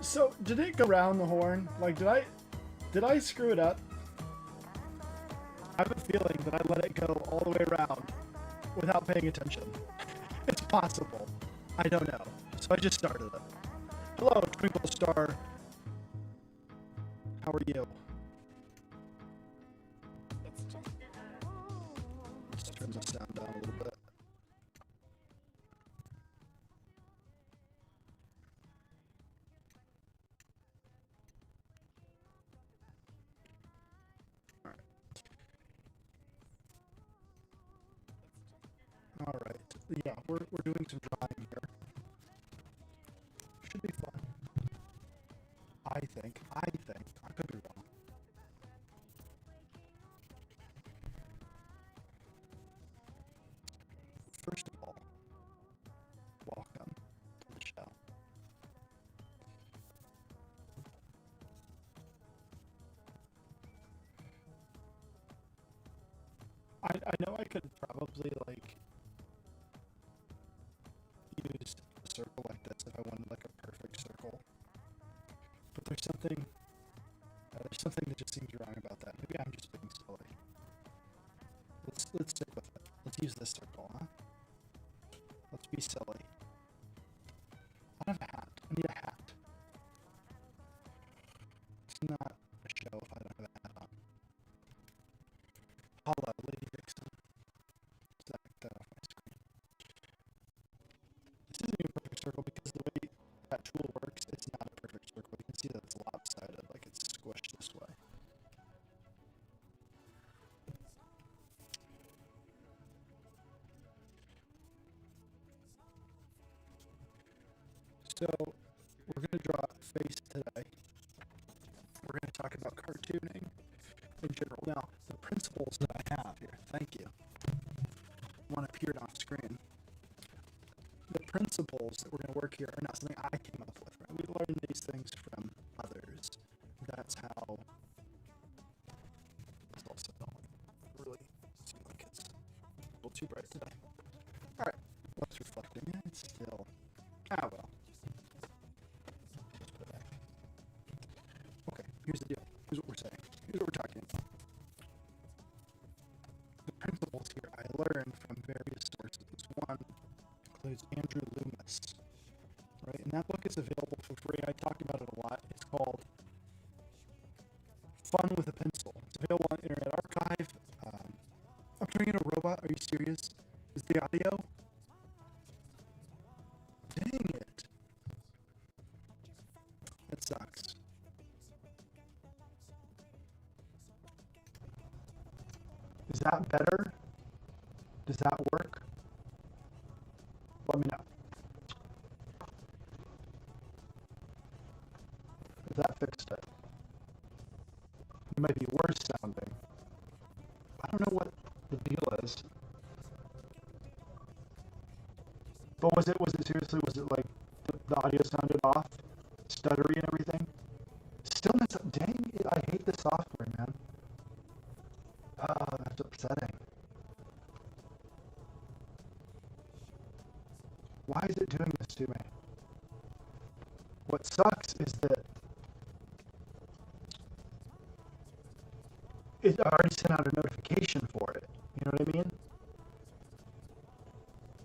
So, did it go around the horn? Like, did I screw it up? I have a feeling that I let it go all the way around without paying attention. It's possible. I don't know. So I just started it. Hello, Twinkle Star. How are you? Let's turn the sound down a little bit. All right. Yeah, we're doing some drawing here. Should be fun. I think. I could be wrong. First of all, welcome to the show. I know I could probably like use a circle like this if I wanted like a perfect circle. But there's something that just seems wrong about that. Maybe I'm just being silly. Let's stick with it. Let's use this circle, huh? Let's be silly. I don't have a hat. I need a hat. It's not a show if I don't have a hat on. Hello, Lady Vixen. Get that off my screen. This isn't even a perfect circle because the way that tool works, it's not a perfect circle. You can see that it's lopsided, like it's squished this way. So, we're going to draw a face today. We're going to talk about cartooning in general. Now, the principles that I have here, thank you, one appeared on screen. The principles that we're going to work here are not something I came up with. Right? We learn these things from others. That's how. It's also don't really seem like it's a little too bright today. All right, what's reflecting? Yeah, it's still. Ah, well. Okay, here's the deal. Here's what we're saying. Here's what we're talking about. The principles here I learned from various sources. One includes Andrew Loomis, right? And that book is available for free. I talk about it a lot. It's called Fun with a Pencil. It's available on Internet Archive. I'm turning into a robot. Are you serious? Is the audio? Dang it. That sucks. Is that better? Does that work? Let me know. If that fixed it. It might be worse sounding. I don't know what the deal is. But was it seriously, was it like the audio sounded off? Stuttery and everything? Still mess up. Dang it, I hate the software, man. Oh, that's upsetting. Why is it doing this to me? What sucks is that it already sent out a notification for it. You know what I mean?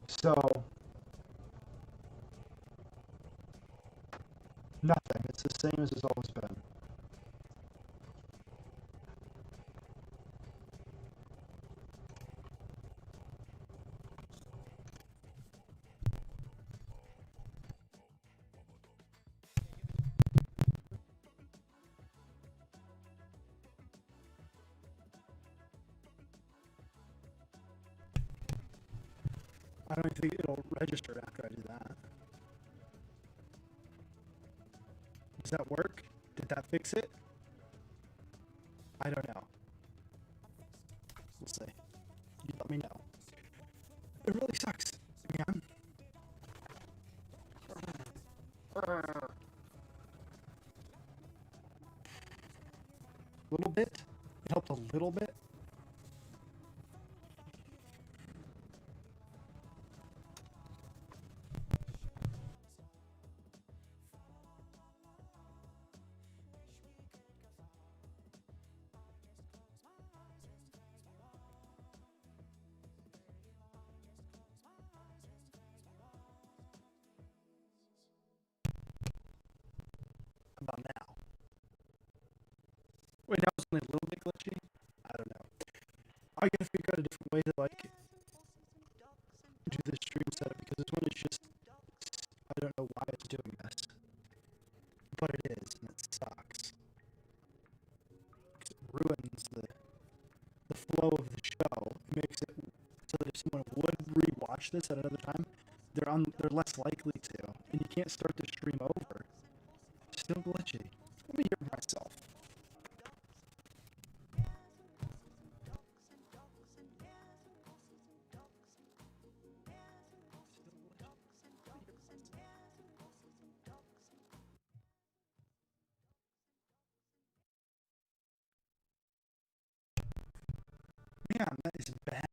So, nothing. It's the same as it's always been. I don't think it'll register after I do that. Does that work? Did that fix it? I don't know. We'll see. You let me know. It really sucks, man. A little bit? It helped a little bit? I gotta figure out a different way to like do the stream setup because this one is just, I don't know why it's doing this, but it is, and it sucks. It ruins the flow of the show. It makes it so that if someone would rewatch this at another time, they're less likely to, and you can't start the stream over. Still glitchy. Let me hear myself. Man, that is bad.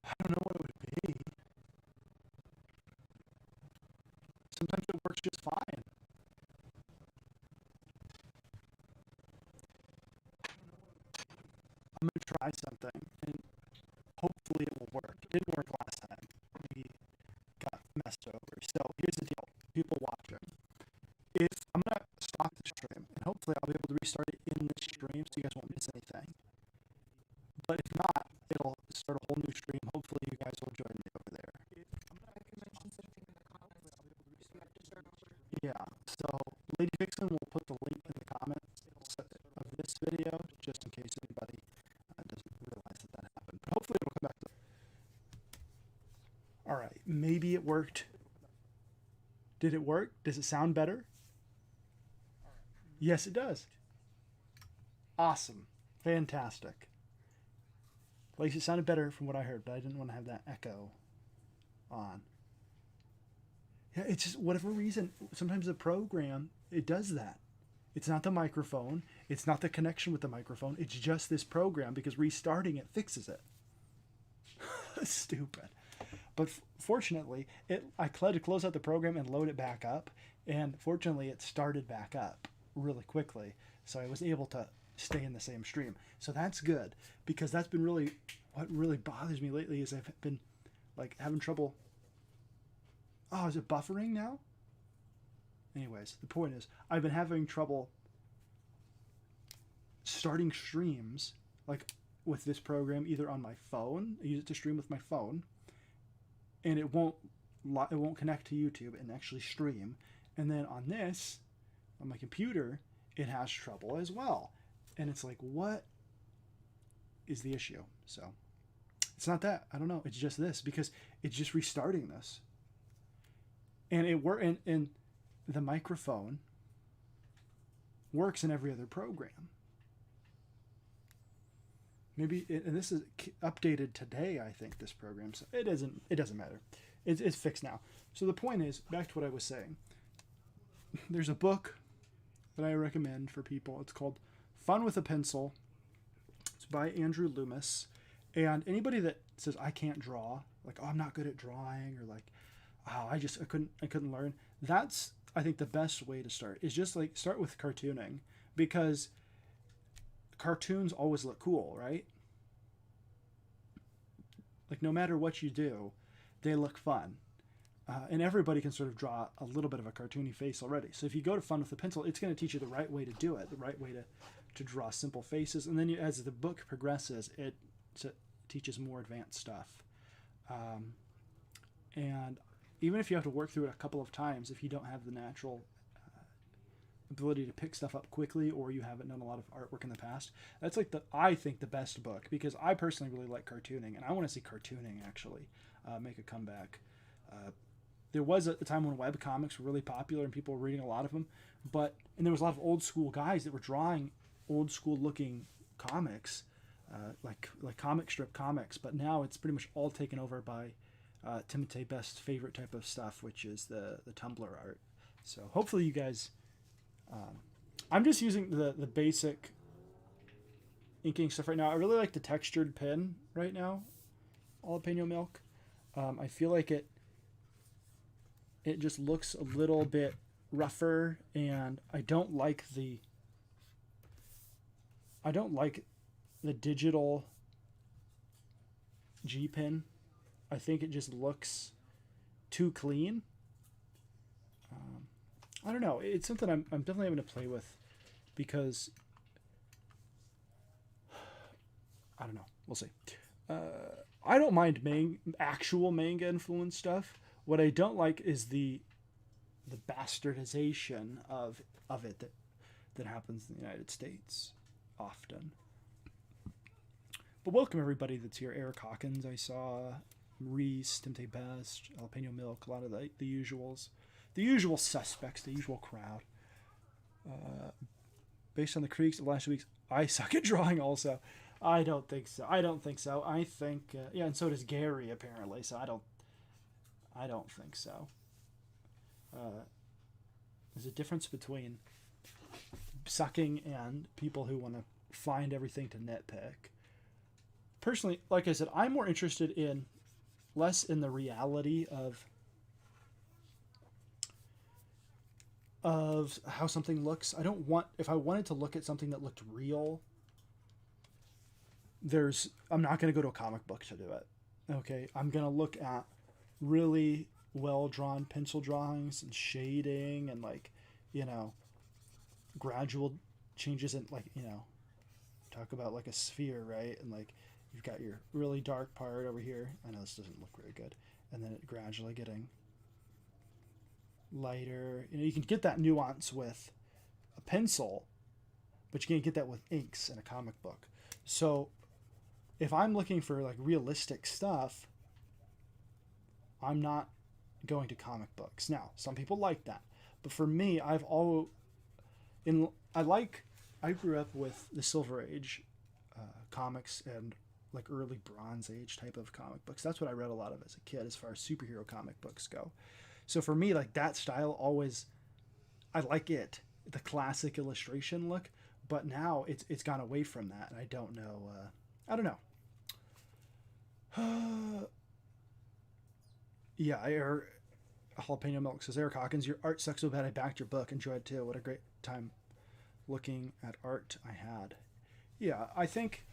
I don't know what it would be. Sometimes it works just fine. I'm gonna try something, and hopefully it will work. It didn't work last time. We got messed over. So here's the deal, people watching. If I'm gonna stop the stream, and hopefully I'll be able to restart it in this stream so you guys won't miss anything. But if not, it'll start a whole new stream. Hopefully you guys will join me over there. Yeah, so Lady Vixen will put the link in the comments of this video, just in case anybody doesn't realize that happened. But hopefully it'll come back to. Alright, maybe it worked. Did it work? Does it sound better? Yes, it does. Awesome. Fantastic. At least it sounded better from what I heard, but I didn't want to have that echo on. Yeah, it's just whatever reason. Sometimes the program, it does that. It's not the microphone. It's not the connection with the microphone. It's just this program because restarting it fixes it. Stupid. But fortunately, I had to close out the program and load it back up. And fortunately, it started back up really quickly. So I was able to stay in the same stream. So that's good because that's been really, what really bothers me lately is I've been like having trouble. Oh, is it buffering now? Anyways, the point is I've been having trouble starting streams like with this program either on my phone. I use it to stream with my phone, and it won't connect to YouTube and actually stream. And then on this, on my computer, it has trouble as well. And it's like, what is the issue? So it's not that. I don't know. It's just this because it's just restarting this. And and the microphone works in every other program. Maybe and this is updated today, I think, this program. So it doesn't matter. It's fixed now. So the point is, back to what I was saying. There's a book that I recommend for people. It's called Fun with a Pencil. It's by Andrew Loomis. And anybody that says I can't draw, like, oh, I'm not good at drawing, or like, oh, I couldn't learn. That's, I think, the best way to start is just like start with cartooning, because cartoons always look cool, right? Like no matter what you do, they look fun. And everybody can sort of draw a little bit of a cartoony face already. So if you go to Fun with a Pencil, it's going to teach you the right way to do it, the right way to draw simple faces. And then as the book progresses, it teaches more advanced stuff. And even if you have to work through it a couple of times, if you don't have the natural ability to pick stuff up quickly, or you haven't done a lot of artwork in the past, that's like I think the best book, because I personally really like cartooning, and I want to see cartooning actually make a comeback. There was a time when web comics were really popular and people were reading a lot of them, and there was a lot of old school guys that were drawing old school looking comics, like comic strip comics. But now it's pretty much all taken over by Timotei Best's favorite type of stuff, which is the Tumblr art. So hopefully you guys. I'm just using the basic inking stuff right now. I really like the textured pen right now, Jalapeno Milk. I feel like it just looks a little bit rougher, and I don't like the digital G pen I think it just looks too clean. I don't know. It's something I'm definitely having to play with because I don't know. We'll see. I don't mind actual manga influence stuff. What I don't like is the bastardization of it that happens in the United States often. But welcome everybody that's here. Eric Hawkins, I saw Reese, Timte Best, Jalapeno Milk, a lot of the usuals, the usual suspects, the usual crowd. Based on the critiques of last week's, I suck at drawing. Also, I don't think so. I think yeah, and so does Gary apparently. So I don't think so. There's a difference between sucking and people who want to find everything to nitpick. Personally, like I said, I'm more interested in less in the reality of how something looks. I don't want, if I wanted to look at something that looked real, I'm not going to go to a comic book to do it. Okay, I'm going to look at really well drawn pencil drawings and shading and gradual changes in talk about like a sphere, right? And you've got your really dark part over here. I know this doesn't look very good. And then it gradually getting lighter. You can get that nuance with a pencil, but you can't get that with inks in a comic book. So if I'm looking for realistic stuff, I'm not going to comic books. Now, some people like that. But for me, I grew up with the Silver Age comics and early Bronze Age type of comic books. That's what I read a lot of as a kid as far as superhero comic books go. So for me, that style always, I like it, the classic illustration look. But now it's gone away from that, and I don't know. I don't know. Yeah, Jalapeno Milk says, Eric Hawkins, your art sucks so bad I backed your book. Enjoyed it too. What a great time looking at art I had. Yeah, I think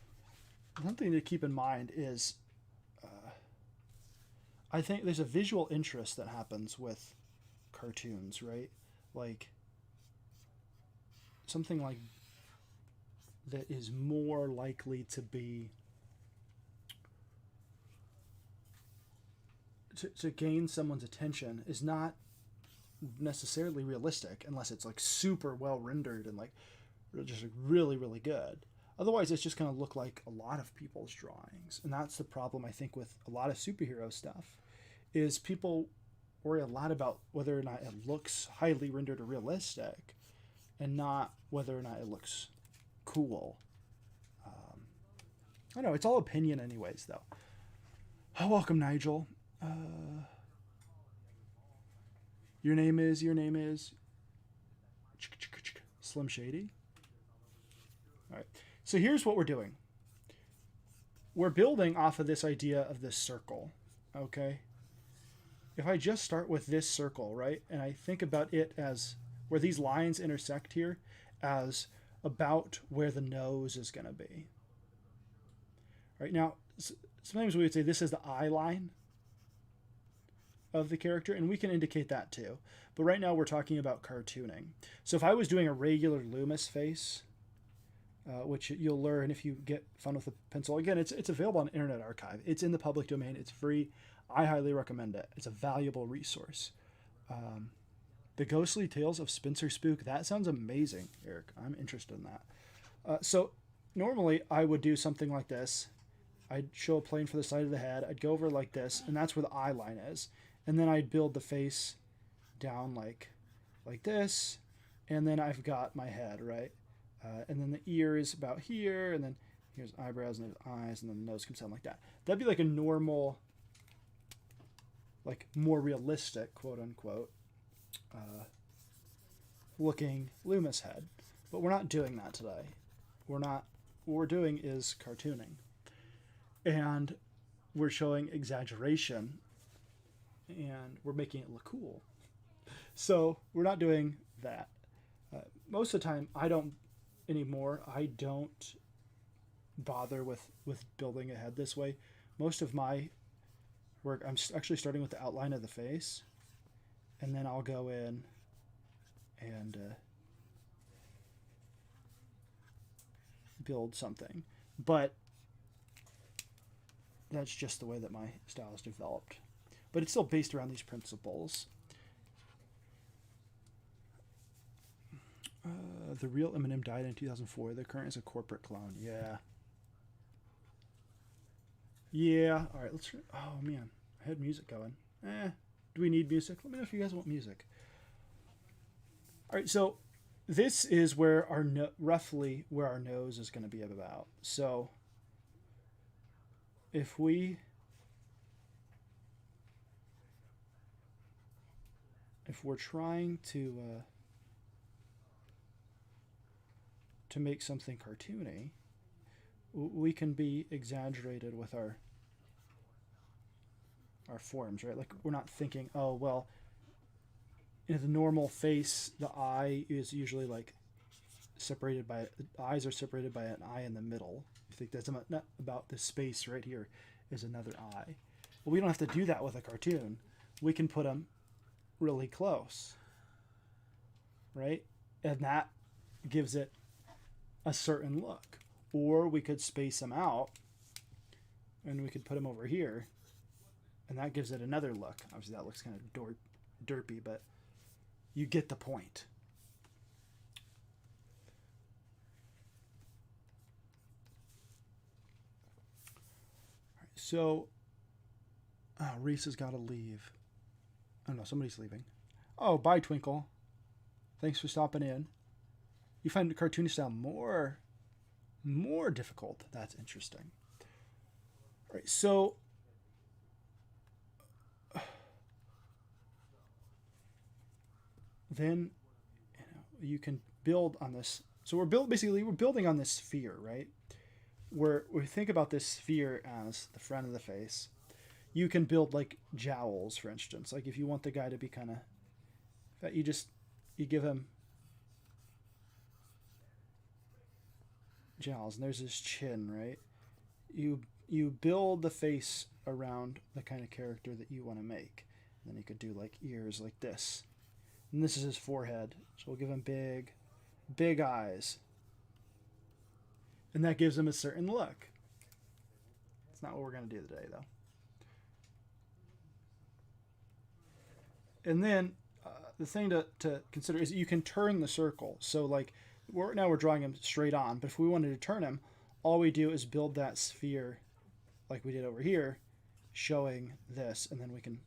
something to keep in mind is I think there's a visual interest that happens with cartoons, right? Something like that is more likely to be to gain someone's attention is not necessarily realistic unless it's super well rendered and just really, really good. Otherwise, it's just going to look like a lot of people's drawings. And that's the problem, I think, with a lot of superhero stuff, is people worry a lot about whether or not it looks highly rendered or realistic and not whether or not it looks cool. I don't know. It's all opinion anyways, though. Oh, welcome, Nigel. Your name is Slim Shady. All right. So here's what we're doing. We're building off of this idea of this circle, okay? If I just start with this circle, right, and I think about it as where these lines intersect here as about where the nose is going to be. Right now, sometimes we would say this is the eye line of the character, and we can indicate that too. But right now we're talking about cartooning. So if I was doing a regular Loomis face, which you'll learn if you get fun with a pencil. Again, it's available on Internet Archive. It's in the public domain. It's free. I highly recommend it. It's a valuable resource. The Ghostly Tales of Spencer Spook. That sounds amazing, Eric. I'm interested in that. So normally I would do something like this. I'd show a plane for the side of the head. I'd go over like this, and that's where the eye line is. And then I'd build the face down like this, and then I've got my head, right? And then the ear is about here, and then here's eyebrows, and there's eyes, and then the nose comes down like that. That'd be like a normal, more realistic, quote unquote, looking Loomis head. But we're not doing that today. What we're doing is cartooning. And we're showing exaggeration, and we're making it look cool. So we're not doing that. Most of the time, I don't bother with building a head this way. Most of my I'm actually starting with the outline of the face, and then I'll go in and build something. But that's just the way that my style is developed. But it's still based around these principles. The real Eminem died in 2004. The current is a corporate clone. Yeah. Yeah. All right. Let's. Oh man, I had music going. Do we need music? Let me know if you guys want music. All right. So this is where our roughly where our nose is going to be about. So if we're trying to make something cartoony, we can be exaggerated with our forms, right? Like we're not thinking, oh well, in the normal face, the eye is usually like separated by the eyes are separated by an eye in the middle. You think that's not about this space right here is another eye. Well, we don't have to do that with a cartoon. We can put them really close, right? And that gives it a certain look. Or we could space them out and we could put them over here and that gives it another look. Obviously that looks kind of derpy, but you get the point. All right, so Reese has got to leave. Oh no, somebody's leaving. Oh, bye Twinkle. Thanks for stopping in. You find the cartoony style more difficult. That's interesting. All right, so then you can build on this. So we're building on this sphere, right? Where we think about this sphere as the front of the face. You can build like jowls, for instance. Like if you want the guy to be kind of, you give him jowls, and there's his chin, right? You build the face around the kind of character that you want to make. And then you could do like ears like this. And this is his forehead. So we'll give him big eyes. And that gives him a certain look. It's not what we're going to do today, though. And then the thing to consider is you can turn the circle. So like now we're drawing him straight on, but if we wanted to turn him, all we do is build that sphere like we did over here, showing this, and then we can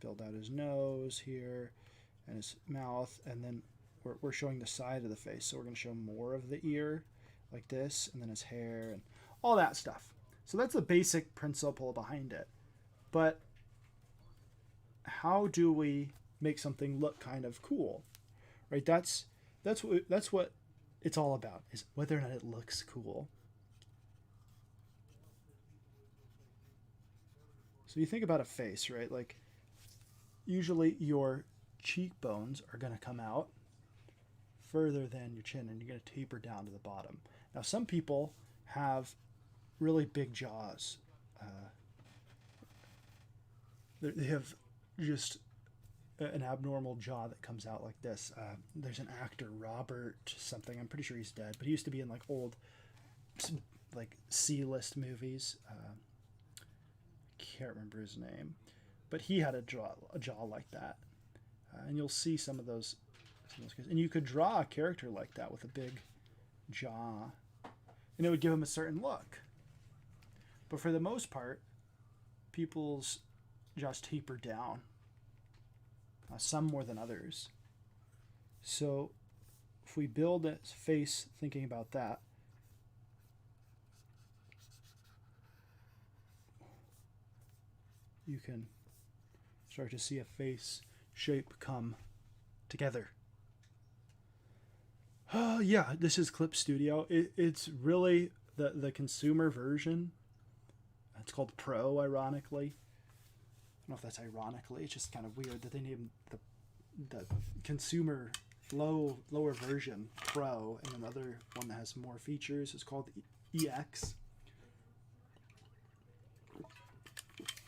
build out his nose here and his mouth, and then we're showing the side of the face. So we're going to show more of the ear like this, and then his hair and all that stuff. So that's the basic principle behind it. But how do we make something look kind of cool, right? That's what it's all about, is whether or not it looks cool. So you think about a face, right? Like usually your cheekbones are going to come out further than your chin, and you're going to taper down to the bottom. Now some people have really big jaws. They have just an abnormal jaw that comes out like this. There's an actor, Robert something, I'm pretty sure he's dead, but he used to be in like old like C-list movies. Can't remember his name, but he had a jaw like that. And you'll see some of those and you could draw a character like that with a big jaw, and it would give him a certain look. But for the most part, people's jaws taper down, some more than others. So if we build a face thinking about that, you can start to see a face shape come together. Yeah, this is Clip Studio. It's really the consumer version. It's called Pro, ironically. I don't know if that's ironically. It's just kind of weird that they named the consumer lower version Pro, and another one that has more features is called EX.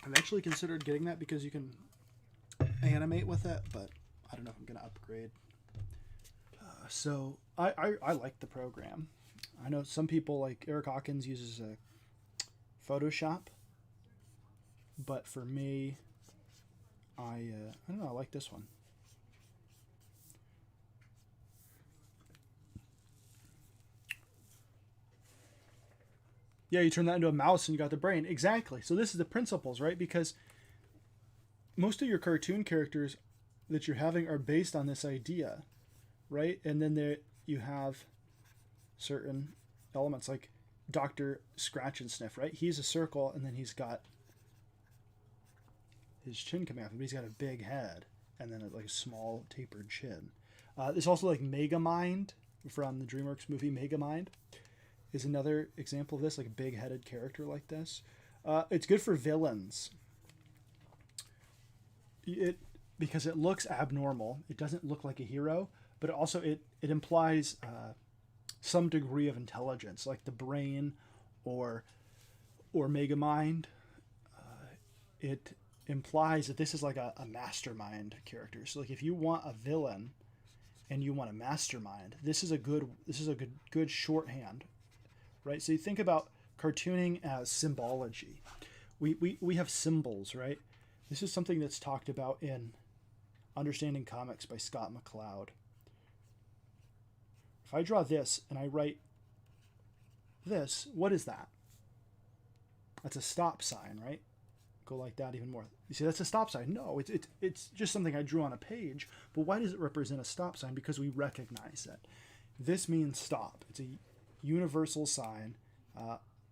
I've actually considered getting that because you can animate with it, but I don't know if I'm going to upgrade. So I like the program. I know some people, like Eric Hawkins, uses Photoshop, but for me, I don't know, I like this one. Yeah, you turn that into a mouse and you got the brain. Exactly. So this is the principles, right? Because most of your cartoon characters that you're having are based on this idea, right? And then there you have certain elements like Dr. Scratch and Sniff, right? He's a circle and then he's got his chin coming off, but he's got a big head and then like a small tapered chin. There's also like Megamind from the DreamWorks movie Megamind is another example of this, like a big-headed character like this. It's good for villains. Because it looks abnormal. It doesn't look like a hero, but also it implies some degree of intelligence, like the brain or Megamind. It implies that this is like a mastermind character. So like if you want a villain and you want a mastermind, this is a good shorthand, right? So you think about cartooning as symbology. We have symbols, right? This is something that's talked about in Understanding Comics by Scott McCloud. If I draw this and I write this, what is that? That's a stop sign, right? Go like that even more. You see, that's a stop sign. No, it's just something I drew on a page. But why does it represent a stop sign? Because we recognize it. This means stop. It's a universal sign.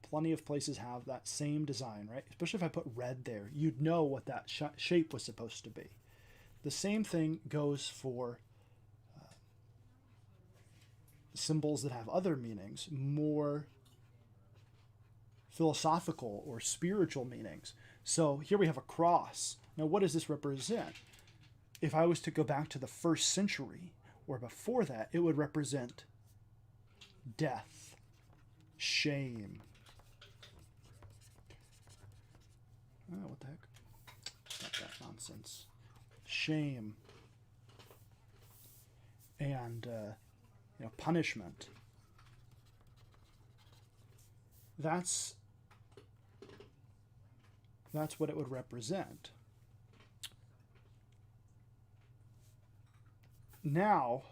Plenty of places have that same design, right? Especially if I put red there, you'd know what that shape was supposed to be. The same thing goes for symbols that have other meanings, more philosophical or spiritual meanings. So here we have a cross. Now, what does this represent? If I was to go back to the 1st century or before that, it would represent death, shame. Oh, what the heck? Stop that nonsense. Shame and punishment. That's what it would represent. Now,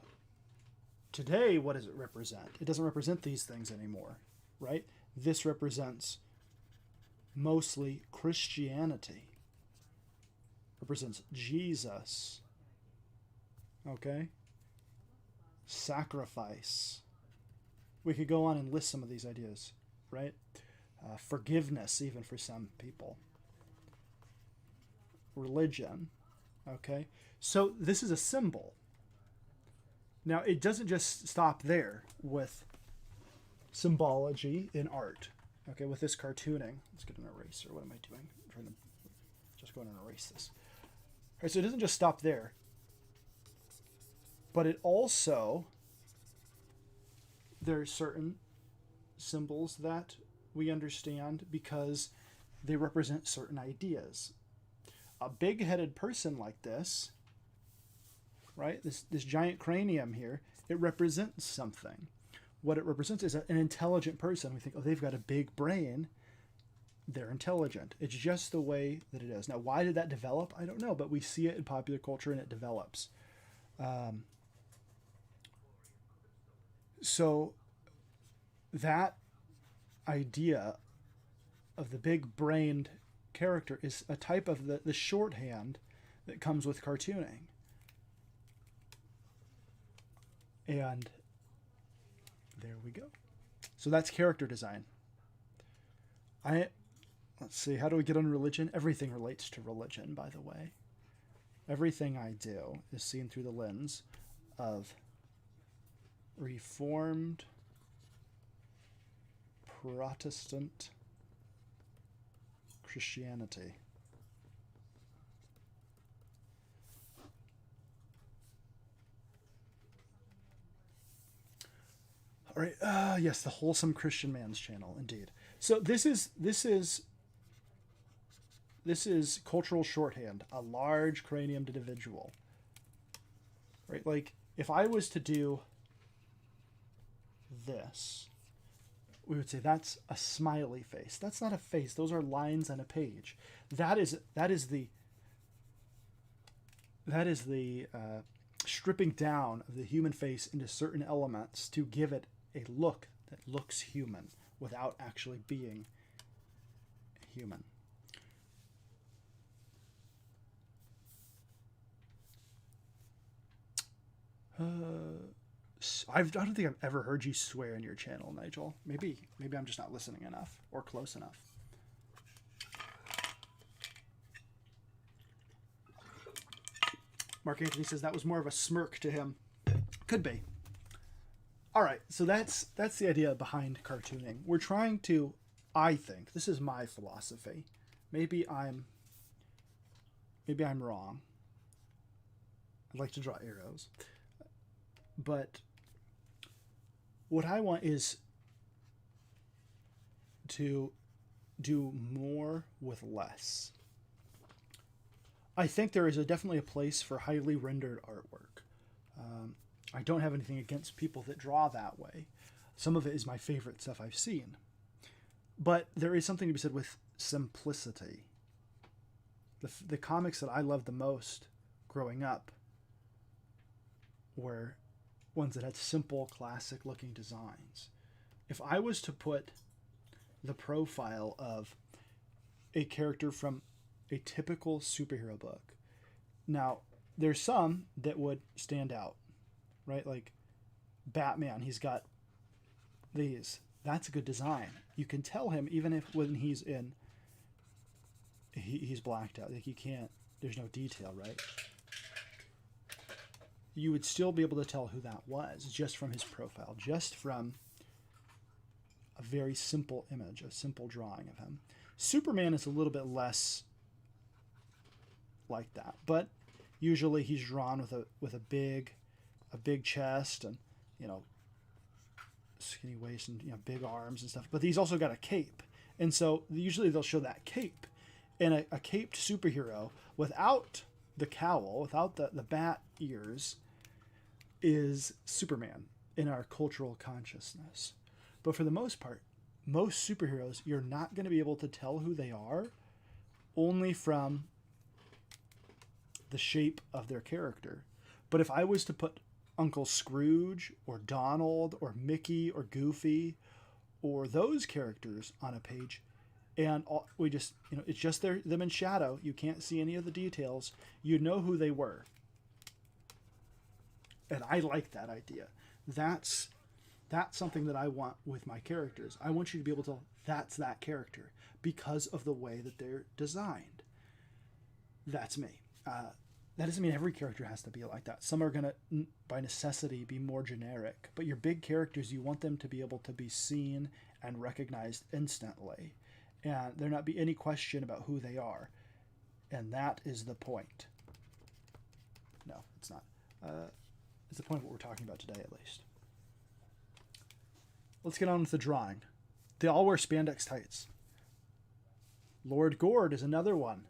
today, what does it represent? It doesn't represent these things anymore, right? This represents mostly Christianity. Represents Jesus. Okay? Sacrifice. We could go on and list some of these ideas, right? Forgiveness, even for some people. Religion. Okay? So this is a symbol. Now, it doesn't just stop there with symbology in art. Okay, with this cartooning. Let's get an eraser. What am I doing? I'm trying to just go and erase this. All right, so it doesn't just stop there. But it also, there are certain symbols that we understand because they represent certain ideas. A big-headed person like this, right? This giant cranium here, it represents something. What it represents is an intelligent person. We think, oh, they've got a big brain. They're intelligent. It's just the way that it is. Now, why did that develop? I don't know, but we see it in popular culture and it develops. So that idea of the big-brained character is a type of the shorthand that comes with cartooning. And there we go. So that's character design. Let's see, how do we get on religion? Everything relates to religion, by the way. Everything I do is seen through the lens of Reformed Protestant Christianity. All right. Yes, the Wholesome Christian Man's channel, indeed. So this is this is cultural shorthand, a large craniumed individual. Right? Like, if I was to do this, we would say that's a smiley face. That's not a face. Those are lines on a page. That is the stripping down of the human face into certain elements to give it a look that looks human without actually being human. I don't think I've ever heard you swear in your channel, Nigel. Maybe I'm just not listening enough or close enough. Mark Anthony says that was more of a smirk to him. Could be. All right, so that's the idea behind cartooning. We're trying to, I think, this is my philosophy. Maybe I'm wrong. I'd like to draw arrows. But what I want is to do more with less. I think there is definitely a place for highly rendered artwork. I don't have anything against people that draw that way. Some of it is my favorite stuff I've seen. But there is something to be said with simplicity. The comics that I loved the most growing up were ones that had simple, classic-looking designs. If I was to put the profile of a character from a typical superhero book, now, there's some that would stand out, right? Like Batman, he's got these. That's a good design. You can tell him even if when he's in, he's blacked out. Like you can't, there's no detail, right? You would still be able to tell who that was just from his profile, just from a very simple image, a simple drawing of him. Superman is a little bit less like that, but usually he's drawn with a big chest and, you know, skinny waist and, you know, big arms and stuff. But he's also got a cape, and so usually they'll show that cape. And a caped superhero without the cowl, without the bat ears, is Superman in our cultural consciousness. But for the most part, most superheroes, you're not going to be able to tell who they are only from the shape of their character. But if I was to put Uncle Scrooge or Donald or Mickey or Goofy or those characters on a page, and we just, you know, it's just them in shadow, you can't see any of the details, you know who they were. And I like that idea. That's something that I want with my characters. I want you to be able to, that's that character because of the way that they're designed. That's me. That doesn't mean every character has to be like that. Some are going to, by necessity, be more generic. But your big characters, you want them to be able to be seen and recognized instantly. And there not be any question about who they are. And that is the point. No, it's not. It's the point of what we're talking about today, at least. Let's get on with the drawing. They all wear spandex tights. Lord Gord is another one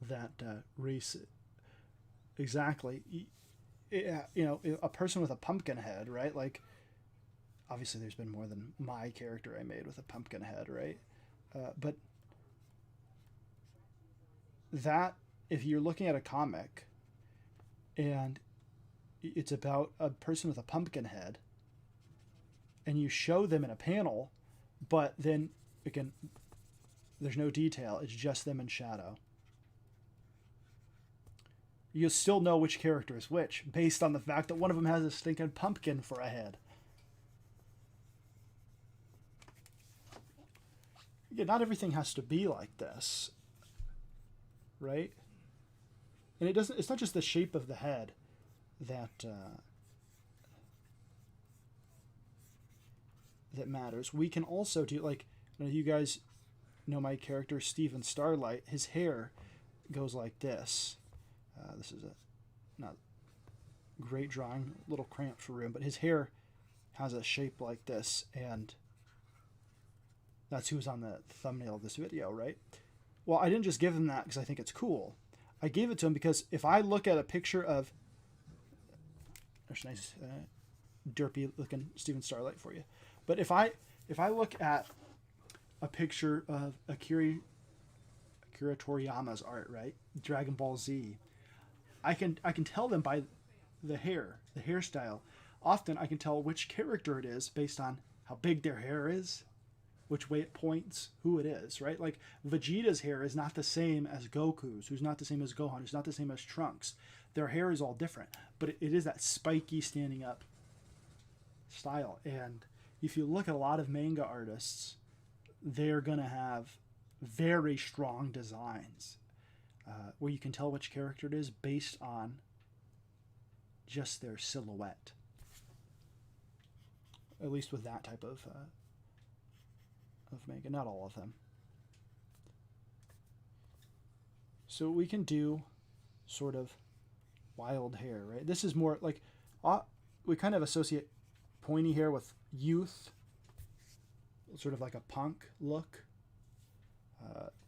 that Reese... Exactly. You know, a person with a pumpkin head, right? Like, obviously there's been more than my character I made with a pumpkin head, right? But that, if you're looking at a comic and it's about a person with a pumpkin head and you show them in a panel, but then, again, there's no detail. It's just them in shadow. You'll still know which character is which based on the fact that one of them has a stinking pumpkin for a head. Yeah, not everything has to be like this, right? And it's not just the shape of the head that that matters. We can also do, like, you guys know my character Stephen Starlight. His hair goes like this. This is a not great drawing, a little cramped for room, but his hair has a shape like this, and that's who's on the thumbnail of this video, right? Well, I didn't just give him that because I think it's cool. I gave it to him because if I look at a picture of, there's a nice derpy looking Steven Starlight for you, but if I look at a picture of Akira Toriyama's art, right, Dragon Ball Z, I can tell them by the hairstyle. Often I can tell which character it is based on how big their hair is, which way it points, who it is, right? Like Vegeta's hair is not the same as Goku's, who's not the same as Gohan, who's not the same as Trunks. Their hair is all different, but it is that spiky standing up style. And if you look at a lot of manga artists, they're going to have very strong designs where you can tell which character it is based on just their silhouette. At least with that type of manga, not all of them. So we can do sort of wild hair, right? This is more like we kind of associate pointy hair with youth, sort of like a punk look.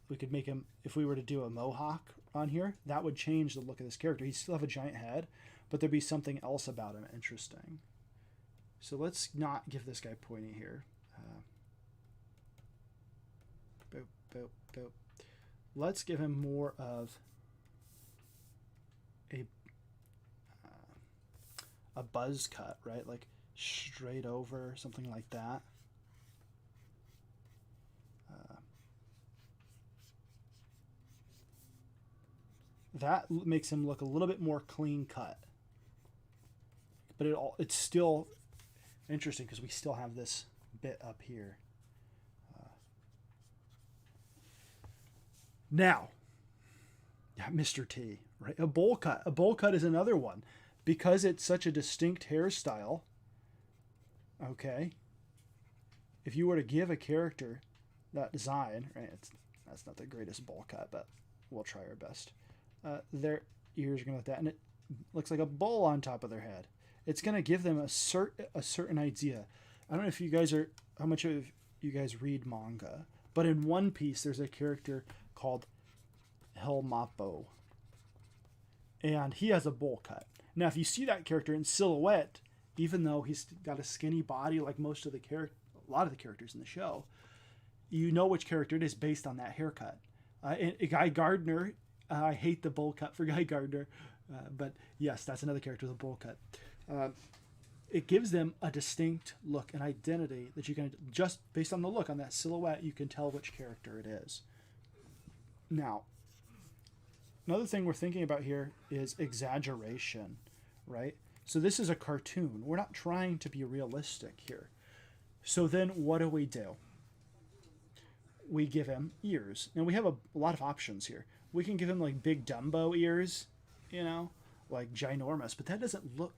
We could make him, if we were to do a mohawk on here, that would change the look of this character. He'd still have a giant head, but there'd be something else about him interesting. So let's not give this guy pointy hair. Boop, boop, boop. Let's give him more of a buzz cut, right? Like straight over, something like that. That makes him look a little bit more clean cut. But it's still interesting because we still have this bit up here. Now, Mr. T, right? A bowl cut. A bowl cut is another one. Because it's such a distinct hairstyle, okay, if you were to give a character that design, right, that's not the greatest bowl cut, but we'll try our best. Their ears are going to look that, and it looks like a bowl on top of their head. It's going to give them a certain idea. I don't know if you guys are, how much of you guys read manga, but in One Piece, there's a character called Helmappo, and he has a bowl cut. Now, if you see that character in silhouette, even though he's got a skinny body like most of the a lot of the characters in the show, you know which character it is based on that haircut. Guy Gardner, I hate the bowl cut for Guy Gardner, but yes, that's another character with a bowl cut. It gives them a distinct look and identity that you can, just based on the look, on that silhouette, you can tell which character it is. Now, another thing we're thinking about here is exaggeration, right? So this is a cartoon. We're not trying to be realistic here. So then what do? We give him ears. Now we have a lot of options here. We can give him like big Dumbo ears, you know, like ginormous, but that doesn't look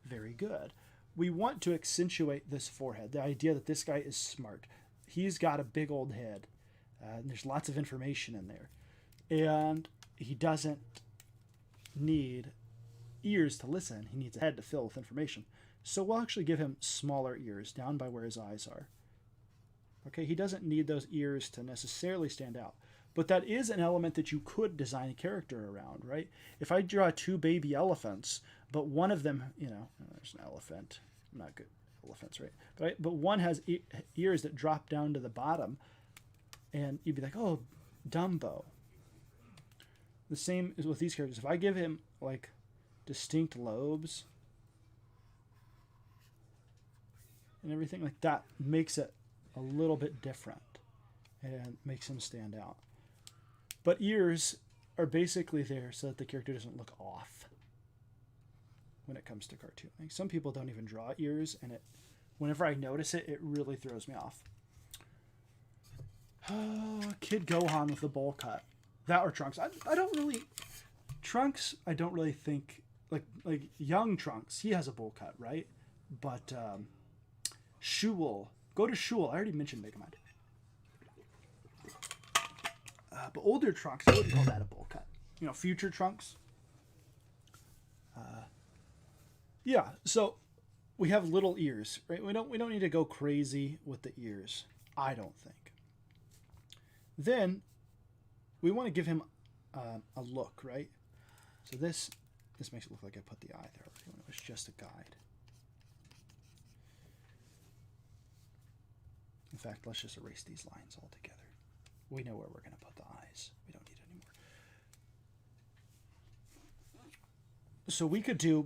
very good. We want to accentuate this forehead, the idea that this guy is smart. He's got a big old head. And there's lots of information in there. And he doesn't need ears to listen. He needs a head to fill with information. So we'll actually give him smaller ears down by where his eyes are. Okay, he doesn't need those ears to necessarily stand out. But that is an element that you could design a character around, right? If I draw two baby elephants, but one of them, you know, there's an elephant. I'm not good at elephants, right? But one has ears that drop down to the bottom. And you'd be like, oh, Dumbo. The same is with these characters. If I give him, like, distinct lobes and everything like that, makes it a little bit different and makes him stand out. But ears are basically there so that the character doesn't look off when it comes to cartooning. Some people don't even draw ears, and whenever I notice it, it really throws me off. Kid Gohan with the bowl cut. That or Trunks. I don't really think like young Trunks, he has a bowl cut, right? But Shul, go to Shul. I already mentioned Megamind. But older Trunks, I wouldn't call that a bowl cut. You know, future Trunks. Yeah, so we have little ears, right? We don't need to go crazy with the ears, I don't think. Then we want to give him a look, right? So this makes it look like I put the eye there when it was just a guide. In fact, let's just erase these lines altogether. We know where we're going to put the eyes. We don't need it anymore. So we could do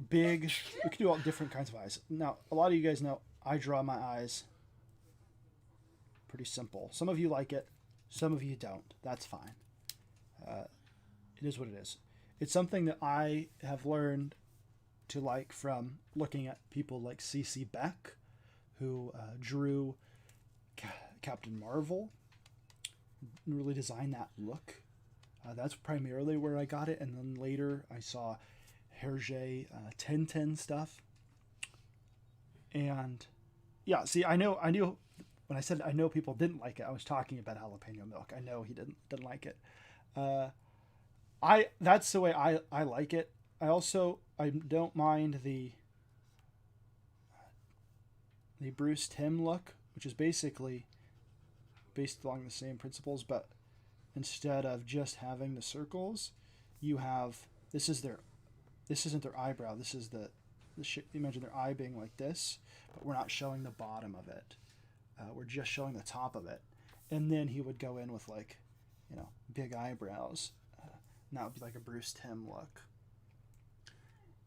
all different kinds of eyes. Now, a lot of you guys know I draw my eyes pretty simple. Some of you like it, some of you don't. That's fine. It is what it is. It's something that I have learned to like from looking at people like C.C. Beck, who drew Captain Marvel, really designed that look. That's primarily where I got it, and then later I saw Hergé Tintin stuff. And yeah, see, I knew when I said I know people didn't like it, I was talking about jalapeno milk. I know he didn't like it. That's the way I like it. I don't mind the Bruce Timm look, which is basically based along the same principles, but instead of just having the circles, you have this isn't their eyebrow. This is imagine their eye being like this, but we're not showing the bottom of it. We're just showing the top of it, and then he would go in with like, big eyebrows. And that would be like a Bruce Timm look.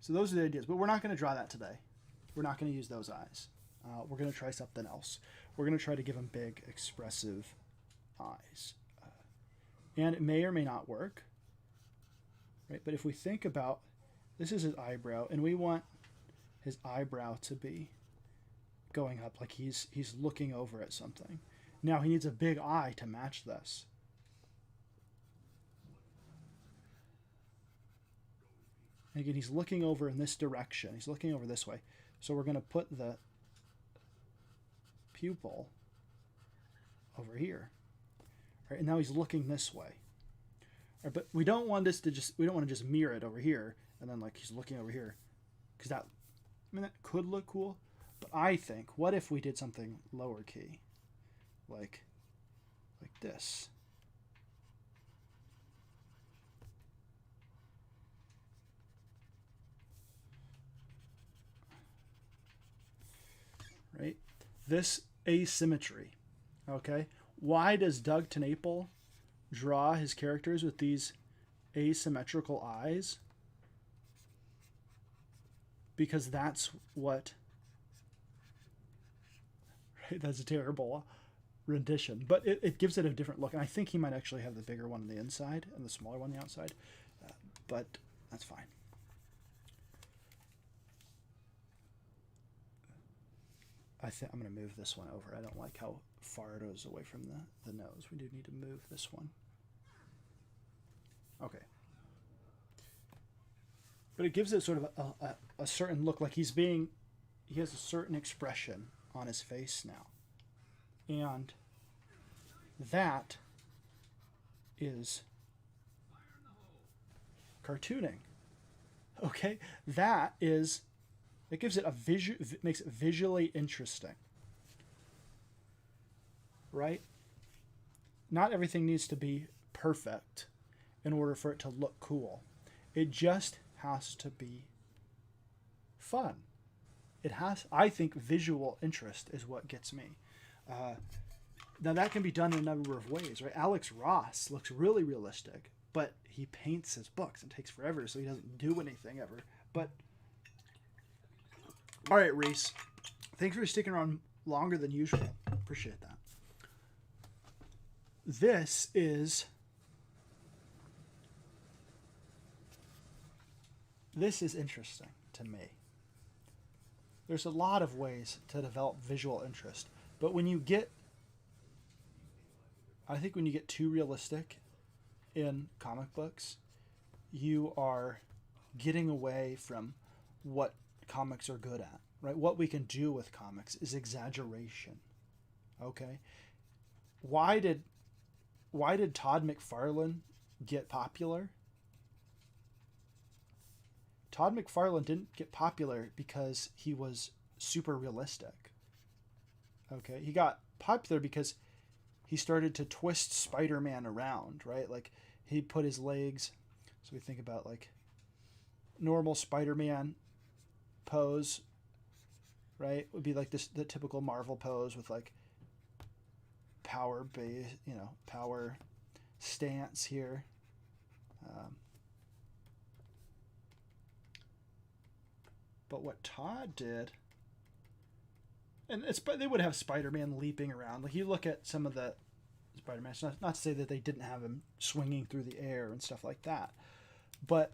So those are the ideas, but we're not going to draw that today. We're not going to use those eyes. We're going to try something else. We're going to try to give him big, expressive eyes. And it may or may not work. Right? But if we think about, this is his eyebrow, and we want his eyebrow to be going up like he's looking over at something. Now he needs a big eye to match this. And again, he's looking over in this direction. He's looking over this way. So we're going to put the pupil over here. All right, and now he's looking this way. All right, but we don't want to just mirror it over here and then like he's looking over here, because that could look cool. But I think, what if we did something lower key, like this? Right? This asymmetry. Okay? Why does Doug TenNapel draw his characters with these asymmetrical eyes? Because that's what... Right? That's a terrible rendition. But it gives it a different look. And I think he might actually have the bigger one on the inside and the smaller one on the outside. But that's fine. I'm going to move this one over. I don't like how far it is away from the nose. We do need to move this one. Okay. But it gives it sort of a certain look, like he has a certain expression on his face now. And that is cartooning. Okay? It gives it makes it visually interesting. Right? Not everything needs to be perfect in order for it to look cool. It just has to be fun. I think visual interest is what gets me. Now that can be done in a number of ways, right? Alex Ross looks really realistic, but he paints his books. It takes forever, so he doesn't do anything ever. But all right, Reese, thanks for sticking around longer than usual. Appreciate that. This is interesting to me. There's a lot of ways to develop visual interest, but when you get too realistic in comic books, you are getting away from what comics are good at, right? What we can do with comics is exaggeration. Okay? Why did Todd McFarlane get popular? Todd McFarlane didn't get popular because he was super realistic. Okay? He got popular because he started to twist Spider-Man around, right? Like he put his legs, so we think about like normal Spider-Man pose, right? Would be like this, the typical Marvel pose with like power base, power stance here. But what Todd did, and they would have Spider-Man leaping around. Like you look at some of the Spider-Man, not to say that they didn't have him swinging through the air and stuff like that, but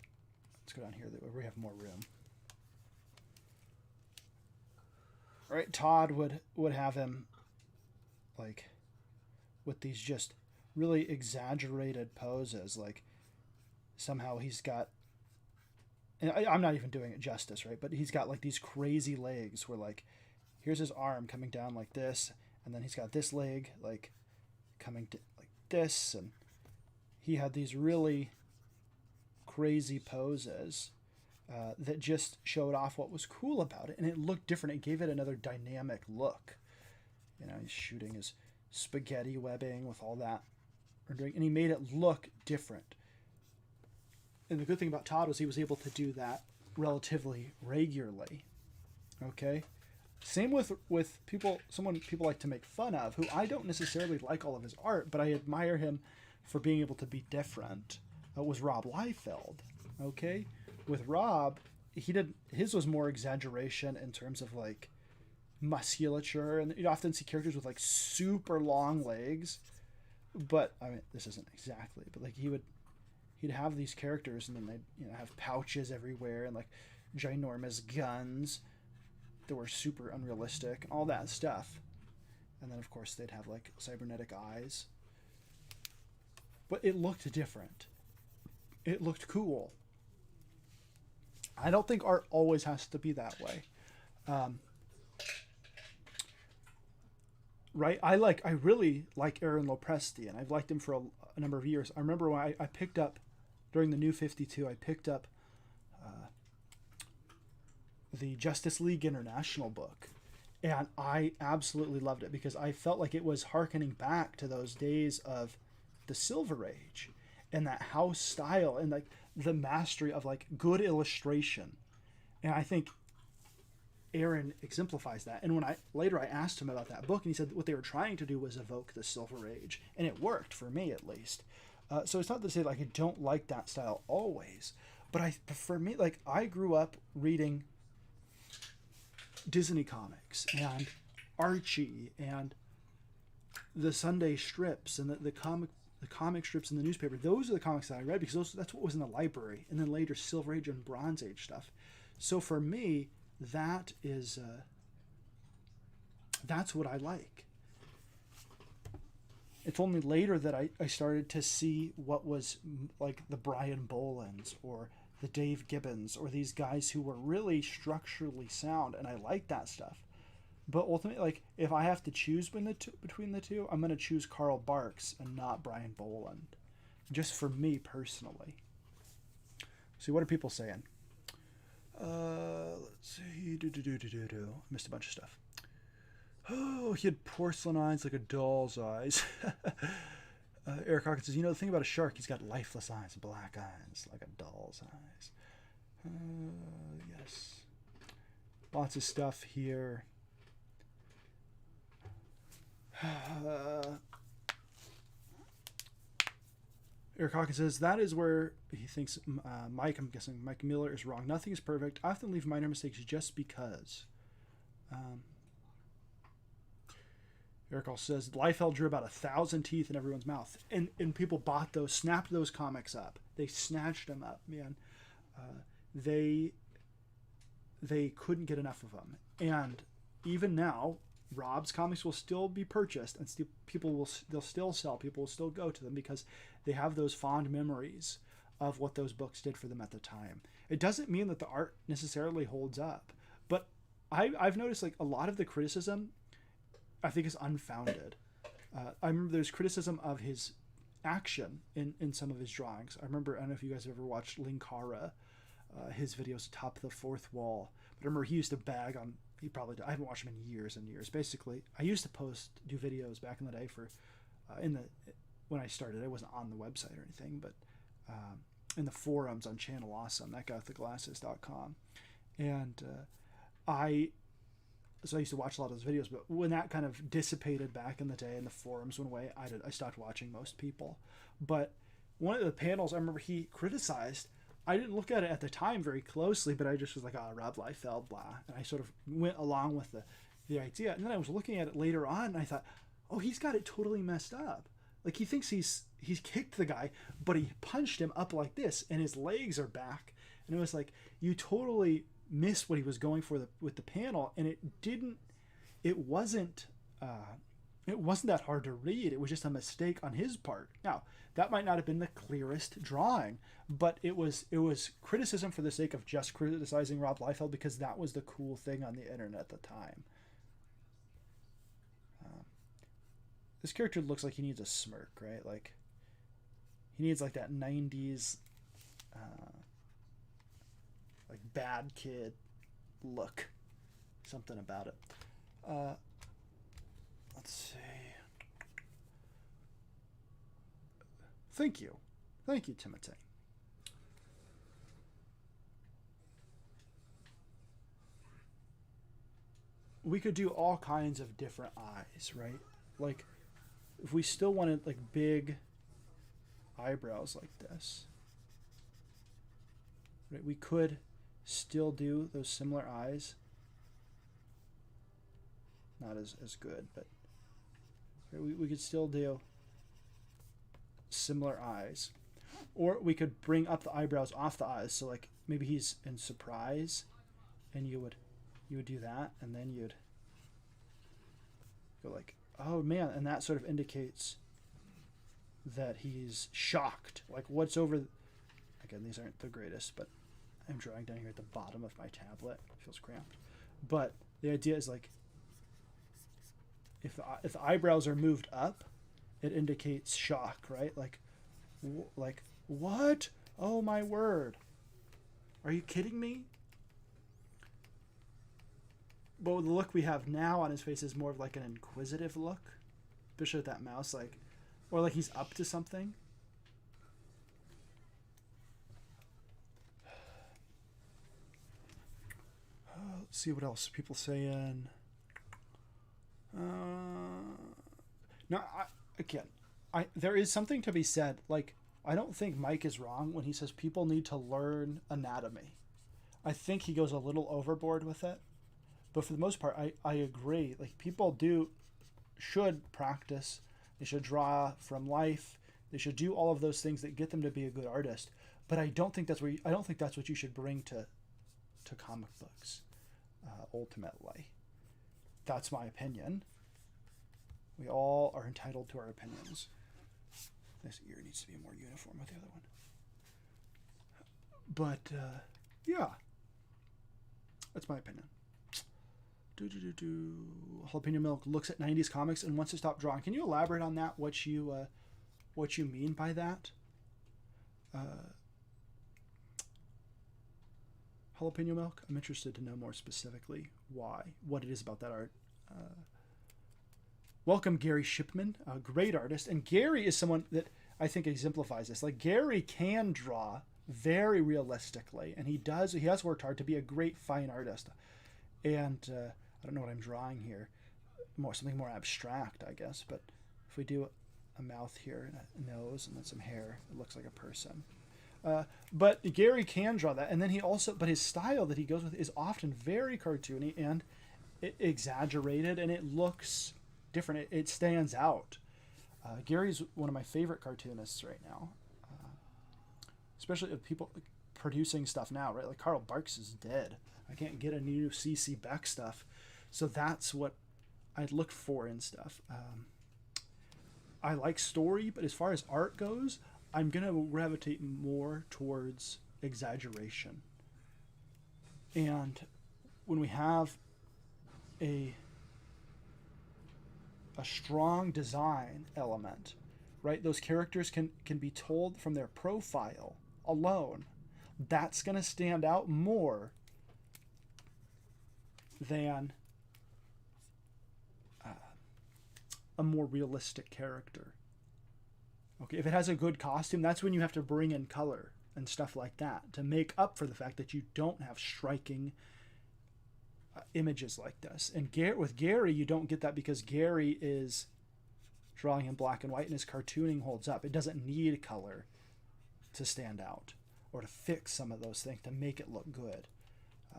let's go down here where we have more room. All right, Todd would have him like with these just really exaggerated poses, like somehow he's got, and I'm not even doing it justice, right? But he's got like these crazy legs where like, here's his arm coming down like this, and then he's got this leg like coming to like this, and he had these really crazy poses that just showed off what was cool about it, and it looked different. It gave it another dynamic look. He's shooting his spaghetti webbing with all that, and he made it look different. And the good thing about Todd was he was able to do that relatively regularly. Okay? Same with people like to make fun of, who I don't necessarily like all of his art, but I admire him for being able to be different, was Rob Liefeld. Okay? With Rob, his was more exaggeration in terms of like musculature, and you often see characters with like super long legs, but I mean, this isn't exactly, but like he'd have these characters, and then they'd have pouches everywhere and like ginormous guns that were super unrealistic, all that stuff. And then of course they'd have like cybernetic eyes, but it looked different, it looked cool. I don't think art always has to be that way. Right? I really like Aaron Lopresti, and I've liked him for a number of years. I remember when I picked up, during the New 52, I picked up the Justice League International book, and I absolutely loved it because I felt like it was hearkening back to those days of the Silver Age and that house style and like the mastery of like good illustration. And I think Aaron exemplifies that. And when I asked him about that book, and he said that what they were trying to do was evoke the Silver Age, and it worked for me at least. So it's not to say like I don't like that style always, but for me, like I grew up reading Disney comics and Archie and the Sunday strips and the comic strips in the newspaper. Those are the comics that I read because that's what was in the library, and then later Silver Age and Bronze Age stuff. So for me, that is that's what I like. It's only later that I started to see what was like the Brian Bolans or the Dave Gibbons or these guys who were really structurally sound, and I like that stuff. But ultimately, like if I have to choose between the two, I'm going to choose Carl Barks and not Brian Boland, just for me personally. See, what are people saying? Let's see. Missed a bunch of stuff. Oh, he had porcelain eyes like a doll's eyes. Eric Hawkins says, the thing about a shark, he's got lifeless eyes, black eyes, like a doll's eyes. Yes. Lots of stuff here. Eric Hawkins says, that is where he thinks I'm guessing Mike Miller is wrong. Nothing is perfect. I often leave minor mistakes just because. Eric also says, Liefeld drew about 1,000 teeth in everyone's mouth. And people bought those, snapped those comics up. They snatched them up, man. They couldn't get enough of them. And even now, Rob's comics will still be purchased, and they'll still sell. People will still go to them because they have those fond memories of what those books did for them at the time. It doesn't mean that the art necessarily holds up, but I've noticed like a lot of the criticism I think is unfounded. I remember there's criticism of his action in some of his drawings. I don't know if you guys have ever watched Linkara, his videos, Top of the Fourth Wall. But I remember he used to bag on, he probably did, I haven't watched him in years and years. Basically, I used to do videos back in the day for when I started, I wasn't on the website or anything, but in the forums on Channel Awesome, that guy with the glasses.com. And I used to watch a lot of those videos, but when that kind of dissipated back in the day and the forums went away, I stopped watching most people. But one of the panels I remember he criticized, I didn't look at it at the time very closely, but I just was like, Rob Liefeld, blah. And I sort of went along with the idea. And then I was looking at it later on, and I thought, oh, he's got it totally messed up. Like, he thinks he's kicked the guy, but he punched him up like this, and his legs are back. And it was like, you totally missed what he was going for with the panel, and it wasn't that hard to read. It was just a mistake on his part. Now, that might not have been the clearest drawing, but it was criticism for the sake of just criticizing Rob Liefeld, because that was the cool thing on the internet at the time. This character looks like he needs a smirk, right? Like, he needs like that 90s like bad kid look. Something about it. Let's see. Thank you, Timothy. We could do all kinds of different eyes, right? Like, if we still wanted like big eyebrows like this, right, we could still do those similar eyes. Not as good, but we could still do similar eyes. Or we could bring up the eyebrows off the eyes. So like maybe he's in surprise, and you would do that, and then you'd go like, oh man, and that sort of indicates that he's shocked. Like, what's over... Again, these aren't the greatest, but I'm drawing down here at the bottom of my tablet. It feels cramped. But the idea is like, if the eyebrows are moved up, it indicates shock, right? Like what? Oh my word! Are you kidding me? But the look we have now on his face is more of like an inquisitive look, especially with that mouse, like, or like he's up to something. Let's see what else people saying. Now, there is something to be said. Like, I don't think Mike is wrong when he says people need to learn anatomy. I think he goes a little overboard with it. But for the most part, I agree. Like, people should practice. They should draw from life. They should do all of those things that get them to be a good artist. But I don't think that's what you should bring to comic books. Ultimately, that's my opinion. We all are entitled to our opinions. This ear needs to be more uniform with the other one. But yeah, that's my opinion. Jalapeno Milk looks at 90s comics and wants to stop drawing. Can you elaborate on that? What you mean by that? Jalapeno Milk, I'm interested to know more specifically what it is about that art. Welcome, Gary Shipman, a great artist. And Gary is someone that I think exemplifies this. Like, Gary can draw very realistically, and he has worked hard to be a great, fine artist. And I don't know what I'm drawing here. Something more abstract, I guess. But if we do a mouth here, and a nose, and then some hair, it looks like a person. But Gary can draw that, and then but his style that he goes with is often very cartoony and exaggerated, and it looks different. It stands out. Gary's one of my favorite cartoonists right now, especially of people producing stuff now, right? Like Carl Barks is dead. I can't get any new C.C. Beck stuff, so that's what I'd look for in stuff. I like story, but as far as art goes, I'm going to gravitate more towards exaggeration. And when we have a strong design element, right? Those characters can be told from their profile alone. That's going to stand out more than a more realistic character. Okay, if it has a good costume, that's when you have to bring in color and stuff like that to make up for the fact that you don't have striking images like this. And with Gary, you don't get that because Gary is drawing in black and white and his cartooning holds up. It doesn't need color to stand out or to fix some of those things to make it look good.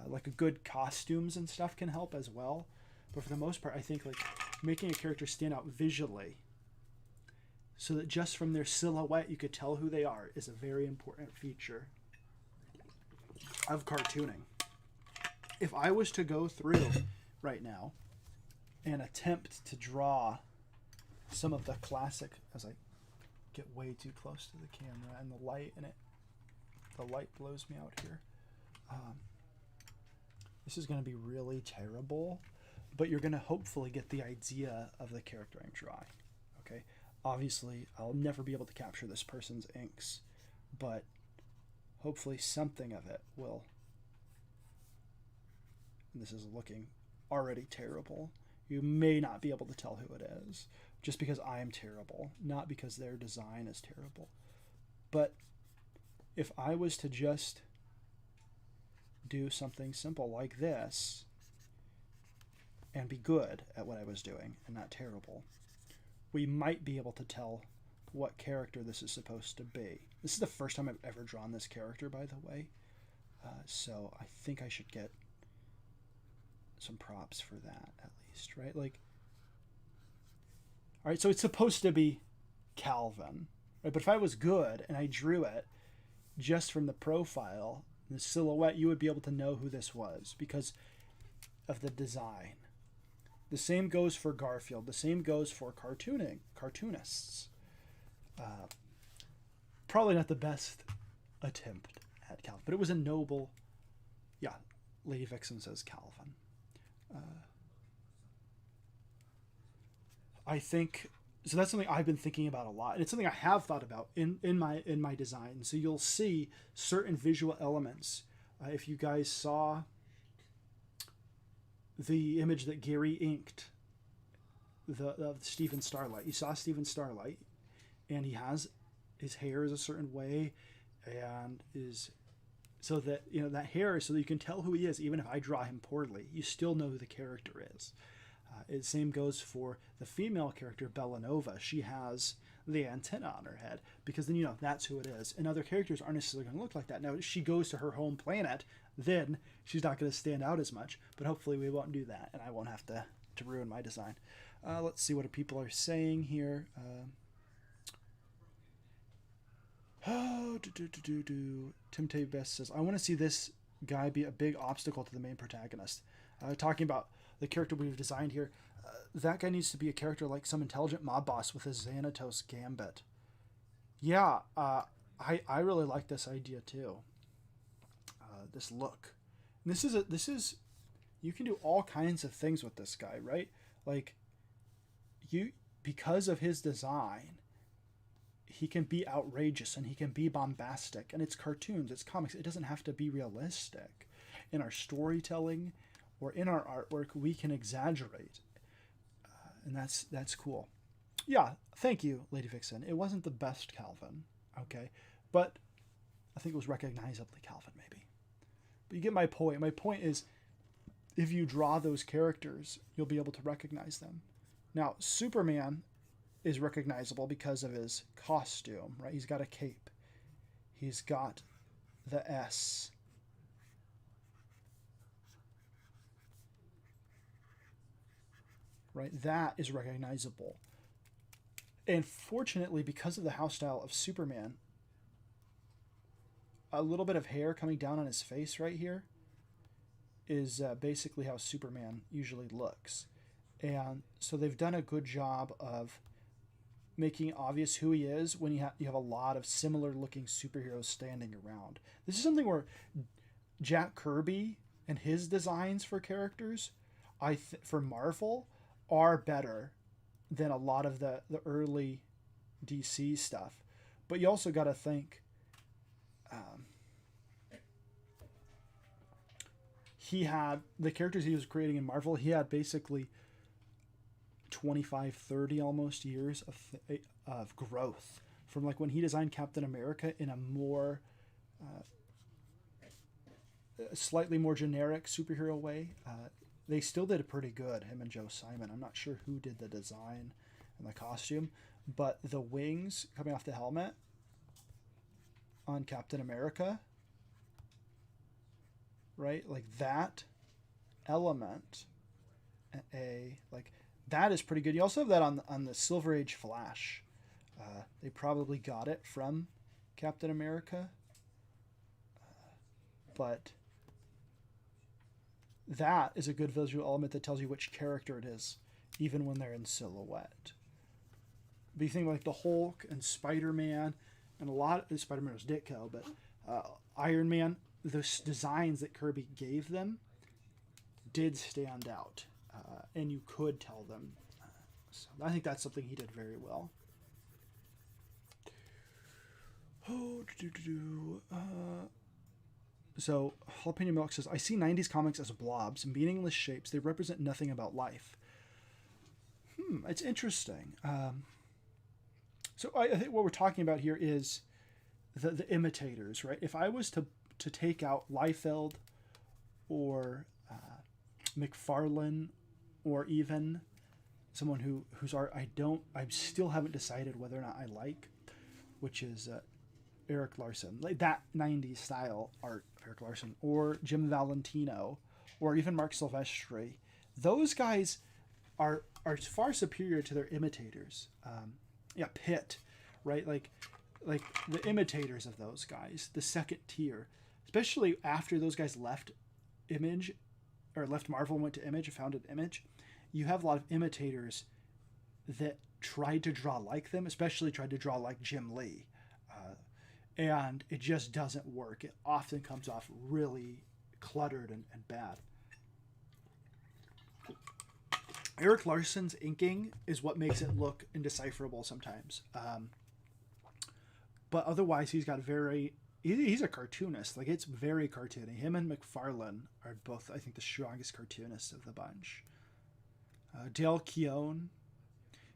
Like a good costumes and stuff can help as well. But for the most part, I think like making a character stand out visually so that just from their silhouette you could tell who they are is a very important feature of cartooning. If I was to go through right now and attempt to draw some of the classic, as I get way too close to the camera and the light in it, the light blows me out here. This is going to be really terrible, but you're going to hopefully get the idea of the character I'm drawing. Okay, obviously I'll never be able to capture this person's inks, but hopefully something of it will. And this is looking already terrible. You may not be able to tell who it is just because I am terrible, not because their design is terrible. But if I was to just do something simple like this and be good at what I was doing and not terrible, we might be able to tell what character this is supposed to be. This is the first time I've ever drawn this character, by the way. So I think I should get some props for that at least, right? Like, all right, so it's supposed to be Calvin, right? But if I was good and I drew it just from the profile, the silhouette, you would be able to know who this was because of the design. The same goes for Garfield. The same goes for cartoonists. Probably not the best attempt at Calvin, but it was a noble. Yeah, Lady Vixen says Calvin. I think so. That's something I've been thinking about a lot, and it's something I have thought about in my design. So you'll see certain visual elements. If you guys saw the image that Gary inked, of Stephen Starlight, you saw Stephen Starlight, and he has his hair is a certain way, and is so that that hair is so that you can tell who he is. Even if I draw him poorly, you still know who the character is. The same goes for the female character, Bellanova. She has the antenna on her head because then that's who it is. And other characters aren't necessarily going to look like that. Now, if she goes to her home planet, then she's not going to stand out as much. But hopefully we won't do that, and I won't have to ruin my design. Let's see what people are saying here. Tim Tay Best says, I want to see this guy be a big obstacle to the main protagonist. Talking about the character we've designed here, that guy needs to be a character like some intelligent mob boss with a Xanatos gambit. Yeah, I really like this idea too. This look. And this is you can do all kinds of things with this guy, right? Like because of his design, he can be outrageous and he can be bombastic, and it's cartoons, it's comics. It doesn't have to be realistic. In our storytelling or in our artwork, we can exaggerate, and that's cool. Yeah, thank you, Lady Vixen. It wasn't the best Calvin, okay, but I think it was recognizably Calvin, maybe. But you get my point. My point is, if you draw those characters, you'll be able to recognize them. Now, Superman is recognizable because of his costume, right? He's got a cape. He's got the S. Right? That is recognizable. And fortunately, because of the house style of Superman, a little bit of hair coming down on his face right here is basically how Superman usually looks. And so they've done a good job of making obvious who he is when you have a lot of similar looking superheroes standing around. This is something where Jack Kirby and his designs for characters, for Marvel, are better than a lot of the early DC stuff. But you also got to think he had the characters he was creating in Marvel, he had basically 25, 30 almost years of growth from like when he designed Captain America in a more slightly more generic superhero way. They still did it pretty good, him and Joe Simon. I'm not sure who did the design and the costume, but the wings coming off the helmet on Captain America, right? Like that element, like that is pretty good. You also have that on the Silver Age Flash. They probably got it from Captain America, but that is a good visual element that tells you which character it is, even when they're in silhouette. But you think like the Hulk and Spider-Man, and a lot of Spider-Man was Ditko, but Iron Man, those designs that Kirby gave them did stand out, and you could tell them. So I think that's something he did very well. So Jalapeno Milk says, I see 90s comics as blobs, meaningless shapes. They represent nothing about life. It's interesting. So I think what we're talking about here is the imitators, right? If I was to take out Liefeld or McFarlane, or even someone whose art I still haven't decided whether or not I like, which is Eric Larson, like that 90s style art of Eric Larson, or Jim Valentino, or even Mark Silvestri. Those guys are far superior to their imitators. Pitt, right? Like the imitators of those guys, the second tier, especially after those guys left Image, or left Marvel and went to Image, founded Image. You have a lot of imitators that tried to draw like them, especially tried to draw like Jim Lee. And it just doesn't work. It often comes off really cluttered and bad. Eric Larson's inking is what makes it look indecipherable sometimes. But otherwise, he's got he's a cartoonist. Like, it's very cartoony. Him and McFarlane are both, I think, the strongest cartoonists of the bunch. Dale Keown.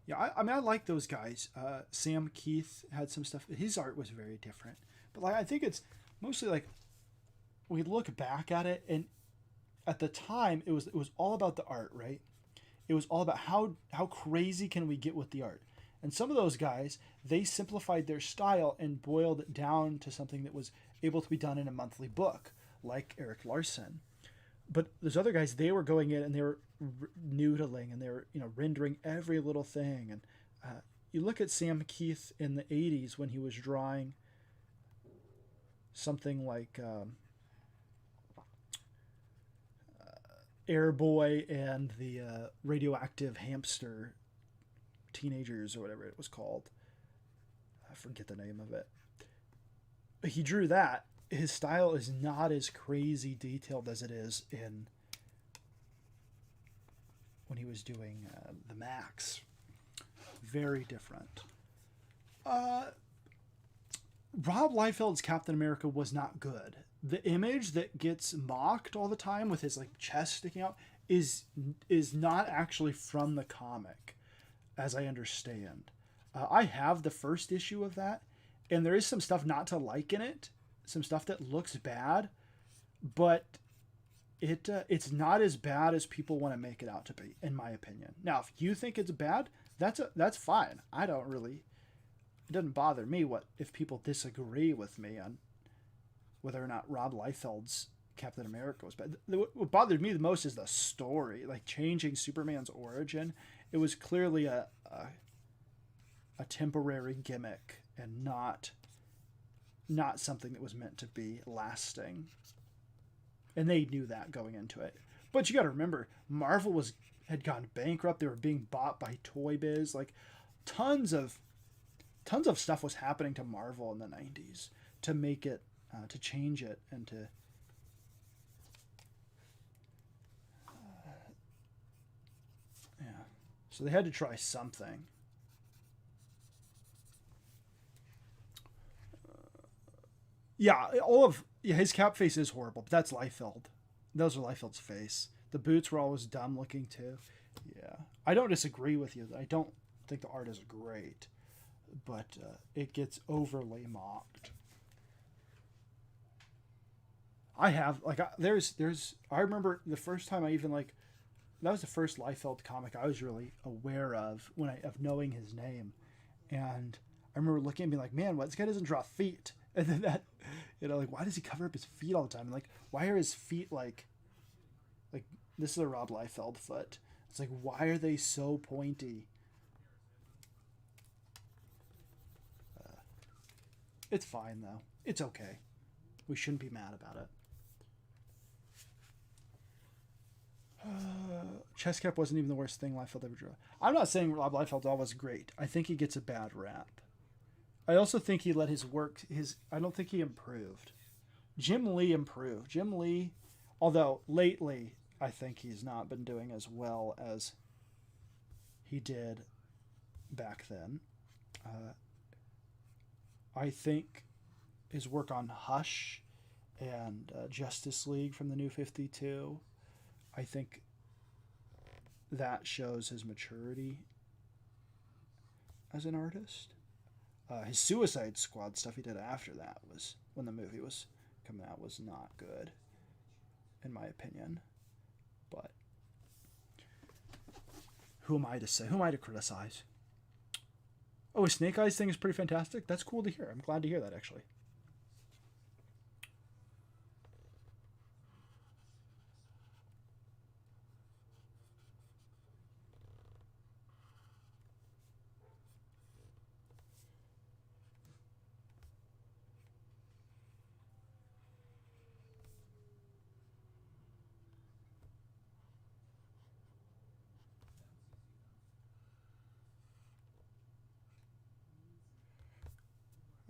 Yeah, I mean, I like those guys. Sam Keith had some stuff. His art was very different. But like, I think it's mostly like, we look back at it, and at the time, it was all about the art, right? It was all about how crazy can we get with the art. And some of those guys, they simplified their style and boiled it down to something that was able to be done in a monthly book, like Eric Larson. But those other guys, they were going in and they were noodling, and they were, rendering every little thing. And you look at Sam Keith in the 80s when he was drawing something like Airboy and the radioactive hamster teenagers, or whatever it was called. I forget the name of it. But he drew that. His style is not as crazy detailed as it is in when he was doing the Max. Very different. Rob Liefeld's Captain America was not good. The image that gets mocked all the time with his like chest sticking out is not actually from the comic, as I understand. I have the first issue of that, and there is some stuff not to like in it. Some stuff that looks bad, but it's not as bad as people want to make it out to be, in my opinion. Now, if you think it's bad, that's fine. I don't really. It doesn't bother me if people disagree with me on whether or not Rob Liefeld's Captain America was bad. What bothered me the most is the story, like changing Superman's origin. It was clearly a temporary gimmick and not something that was meant to be lasting. And they knew that going into it. But you got to remember, Marvel had gone bankrupt. They were being bought by Toy Biz. Like, tons of stuff was happening to Marvel in the 90s to make it, to change it, and to so they had to try something. His cap face is horrible, but that's Liefeld. Those are Liefeld's face. The boots were always dumb looking too. Yeah, I don't disagree with you. I don't think the art is great. but it gets overly mocked. I have like I remember the first time I even like that was the first Liefeld comic I was really aware of of knowing his name, and I remember looking and being like, man, what, this guy doesn't draw feet, and then that, like why does he cover up his feet all the time? And like why are his feet like this is a Rob Liefeld foot? It's like why are they so pointy? It's fine though. It's okay. We shouldn't be mad about it. Chest cap wasn't even the worst thing Liefeld ever drew. I'm not saying Rob Liefeld was great. I think he gets a bad rap. I also think he let his work. I don't think he improved. Jim Lee improved. Jim Lee, although lately I think he's not been doing as well as he did back then. I think his work on Hush and Justice League from the New 52, I think that shows his maturity as an artist. His Suicide Squad stuff he did after that was, when the movie was coming out, was not good, in my opinion. But who am I to say? Who am I to criticize? Oh, his Snake Eyes thing is pretty fantastic. That's cool to hear. I'm glad to hear that, actually.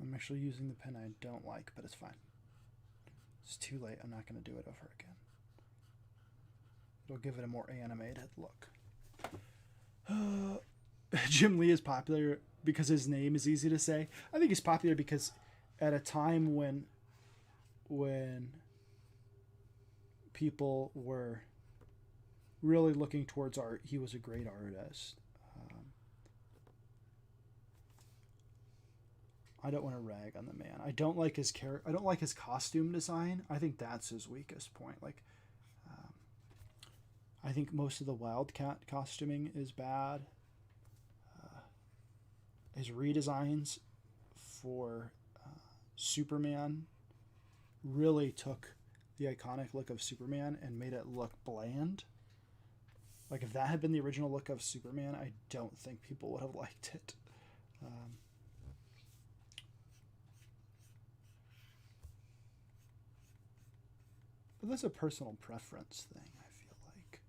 I'm actually using the pen I don't like, but it's fine. It's too late. I'm not going to do it over again. It'll give it a more animated look. Jim Lee is popular because his name is easy to say. I think he's popular because at a time when people were really looking towards art, he was a great artist. I don't want to rag on the man. I don't like his I don't like his costume design. I think that's his weakest point. Like, I think most of the Wildcat costuming is bad. His redesigns for Superman really took the iconic look of Superman and made it look bland. Like, if that had been the original look of Superman, I don't think people would have liked it. But that's a personal preference thing, I feel like.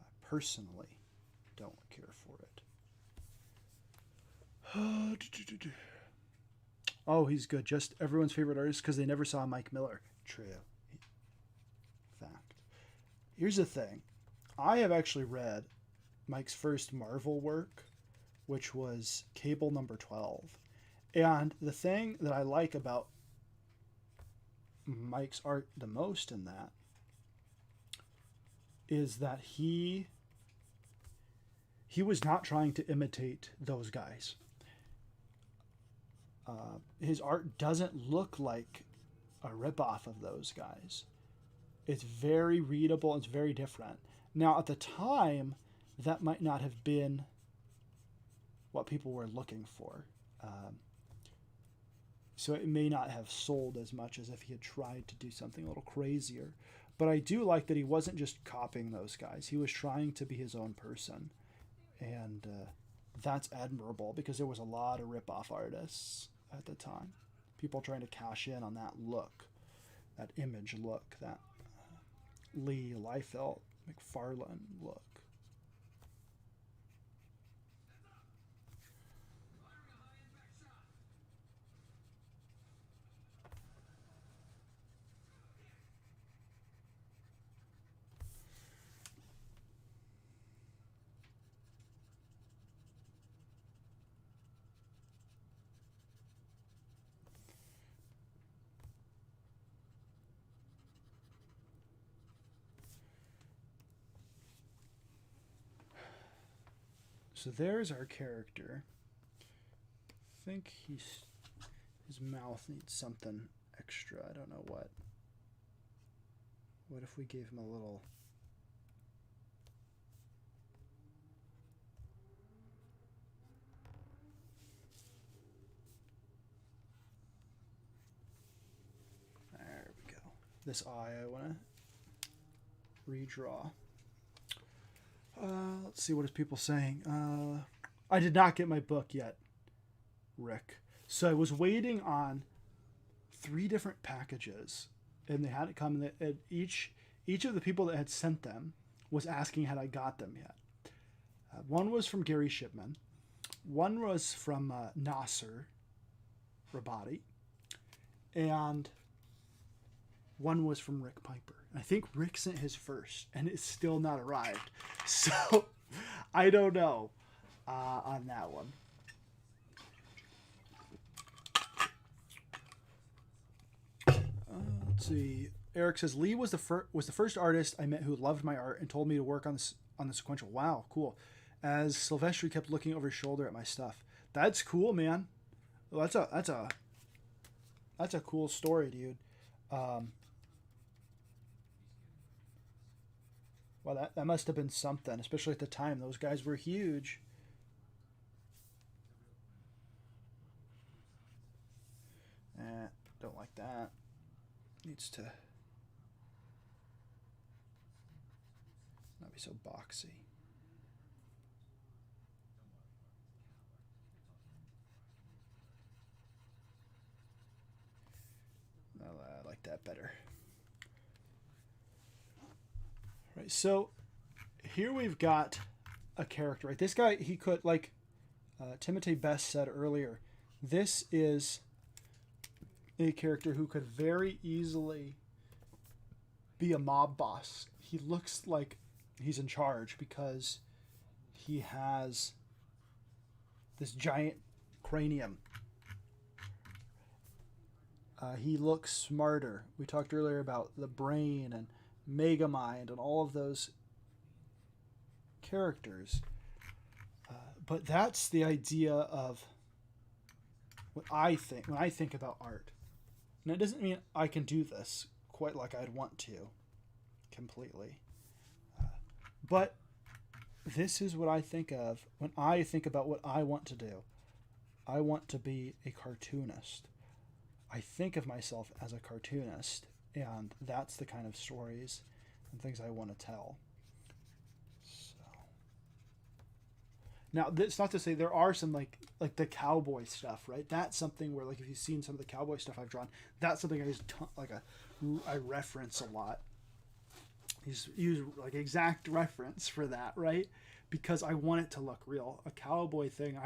I personally don't care for it. Oh, he's good. Just everyone's favorite artist because they never saw Mike Miller. True. Fact. Here's the thing. I have actually read Mike's first Marvel work, which was Cable number 12. And the thing that I like about Mike's art the most in that is that he was not trying to imitate those guys. His art doesn't look like a ripoff of those guys. It's very readable. It's very different. Now, at the time, that might not have been what people were looking for. So it may not have sold as much as if he had tried to do something a little crazier. But I do like that he wasn't just copying those guys. He was trying to be his own person. And that's admirable because there was a lot of rip-off artists at the time. People trying to cash in on that look, that image look, that Lee, Liefeld, McFarlane look. So there's our character. think his mouth needs something extra. I don't know what. What if we gave him a little... There we go. This eye I want to redraw. Let's see, what is people saying? I did not get my book yet, Rick. So I was waiting on 3 different packages, and they hadn't come. And each of the people that had sent them was asking had I got them yet. One was from Gary Shipman. One was from Nasser Rabati. And one was from Rick Piper. I think Rick sent his first, and it's still not arrived. So I don't know on that one. Let's see. Eric says Lee was the first artist I met who loved my art and told me to work on the sequential. Wow, cool. As Silvestri kept looking over his shoulder at my stuff. That's cool, man. Well, that's a cool story, dude. Well, that must have been something, especially at the time. Those guys were huge. Don't like that. Needs to not be so boxy. I like that better. Right, so here we've got a character. Right, this guy, he could, like Timothy Best said earlier, this is a character who could very easily be a mob boss. He looks like he's in charge because he has this giant cranium. He looks smarter. We talked earlier about the brain and Megamind and all of those characters. But that's the idea of what I think when I think about art. And it doesn't mean I can do this quite like I'd want to completely. But this is what I think of when I think about what I want to do. I want to be a cartoonist. I think of myself as a cartoonist, and that's the kind of stories and things I want to tell. So now, it's not to say there are some like the cowboy stuff, right? That's something where, like, if you've seen some of the cowboy stuff I've drawn, that's something I reference a lot. Use like exact reference for that, right? Because I want it to look real. A cowboy thing,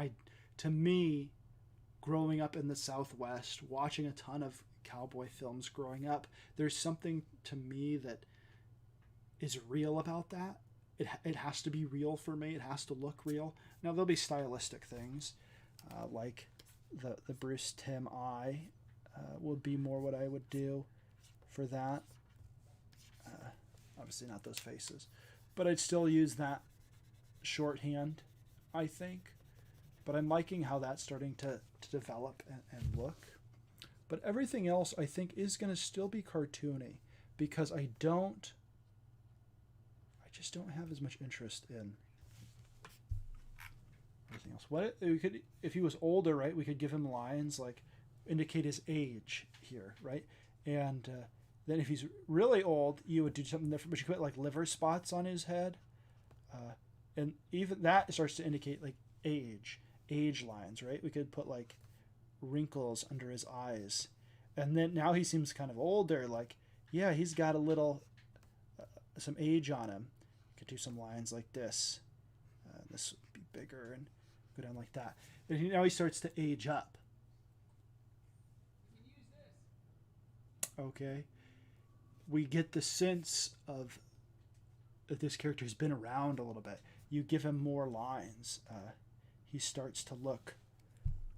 to me, growing up in the Southwest, watching a ton of cowboy films growing up, there's something to me that is real about that. It has to be real for me. It has to look real. Now, there'll be stylistic things, like the Bruce Timm eye would be more what I would do for that. Obviously not those faces. But I'd still use that shorthand, I think. But I'm liking how that's starting to develop and look. But everything else, I think, is going to still be cartoony. Because I just don't have as much interest in everything else. What we could, if he was older, right? We could give him lines like indicate his age here, right? And then if he's really old, you would do something different. But you could put like liver spots on his head, and even that starts to indicate like age lines, right? We could put like wrinkles under his eyes, and then now he seems kind of older. Like, yeah, he's got a little some age on him. Could do some lines like this. This would be bigger and go down like that. And now he starts to age up. Okay. We get the sense of that this character has been around a little bit. You give him more lines. He starts to look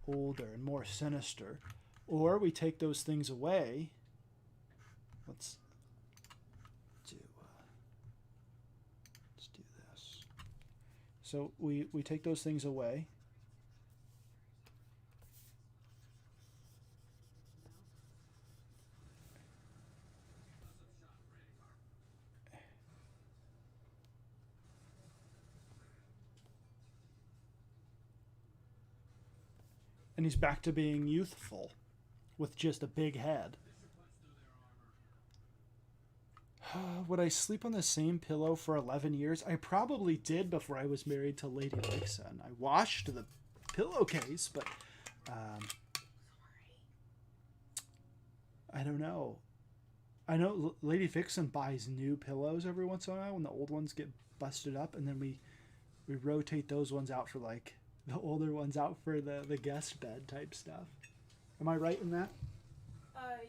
older and more sinister. Or we take those things away. Let's do this. So we take those things away. And he's back to being youthful with just a big head. Would I sleep on the same pillow for 11 years? I probably did before I was married to Lady Vixen. I washed the pillowcase, but I don't know. I know Lady Vixen buys new pillows every once in a while when the old ones get busted up, and then we rotate those ones out for like the older ones out for the guest bed type stuff. Am I right in that?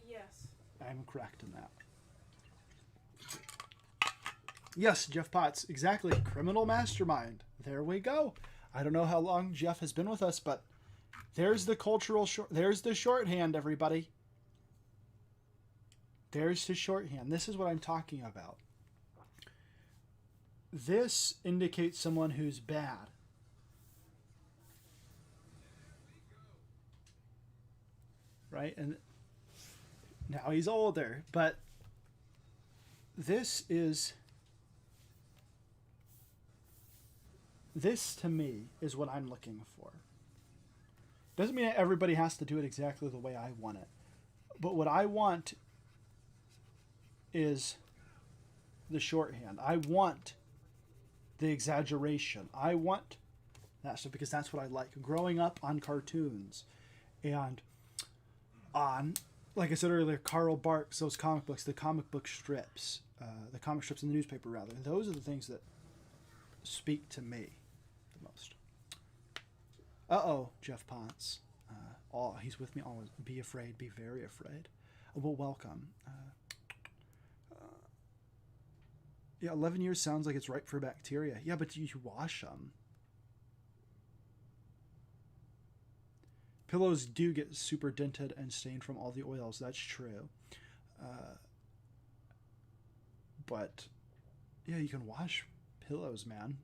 Yes. I'm correct in that. Yes, Jeff Potts, exactly. Criminal mastermind. There we go. I don't know how long Jeff has been with us, but there's the cultural there's the shorthand, everybody. There's the shorthand. This is what I'm talking about. This indicates someone who's bad. Right? And now he's older, but this to me is what I'm looking for. Doesn't mean that everybody has to do it exactly the way I want it. But what I want is the shorthand. I want the exaggeration. I want that stuff because that's what I like. Growing up on cartoons and on, like I said earlier, Carl Barks, those comic books, the comic book strips, the comic strips in the newspaper rather. Those are the things that speak to me the most. Uh-oh, Jeff Potts. He's with me always. Be afraid, be very afraid. Well, welcome. Yeah, 11 years sounds like it's ripe for bacteria. Yeah, but you wash them. Pillows do get super dented and stained from all the oils. That's true. But, yeah, you can wash pillows, man.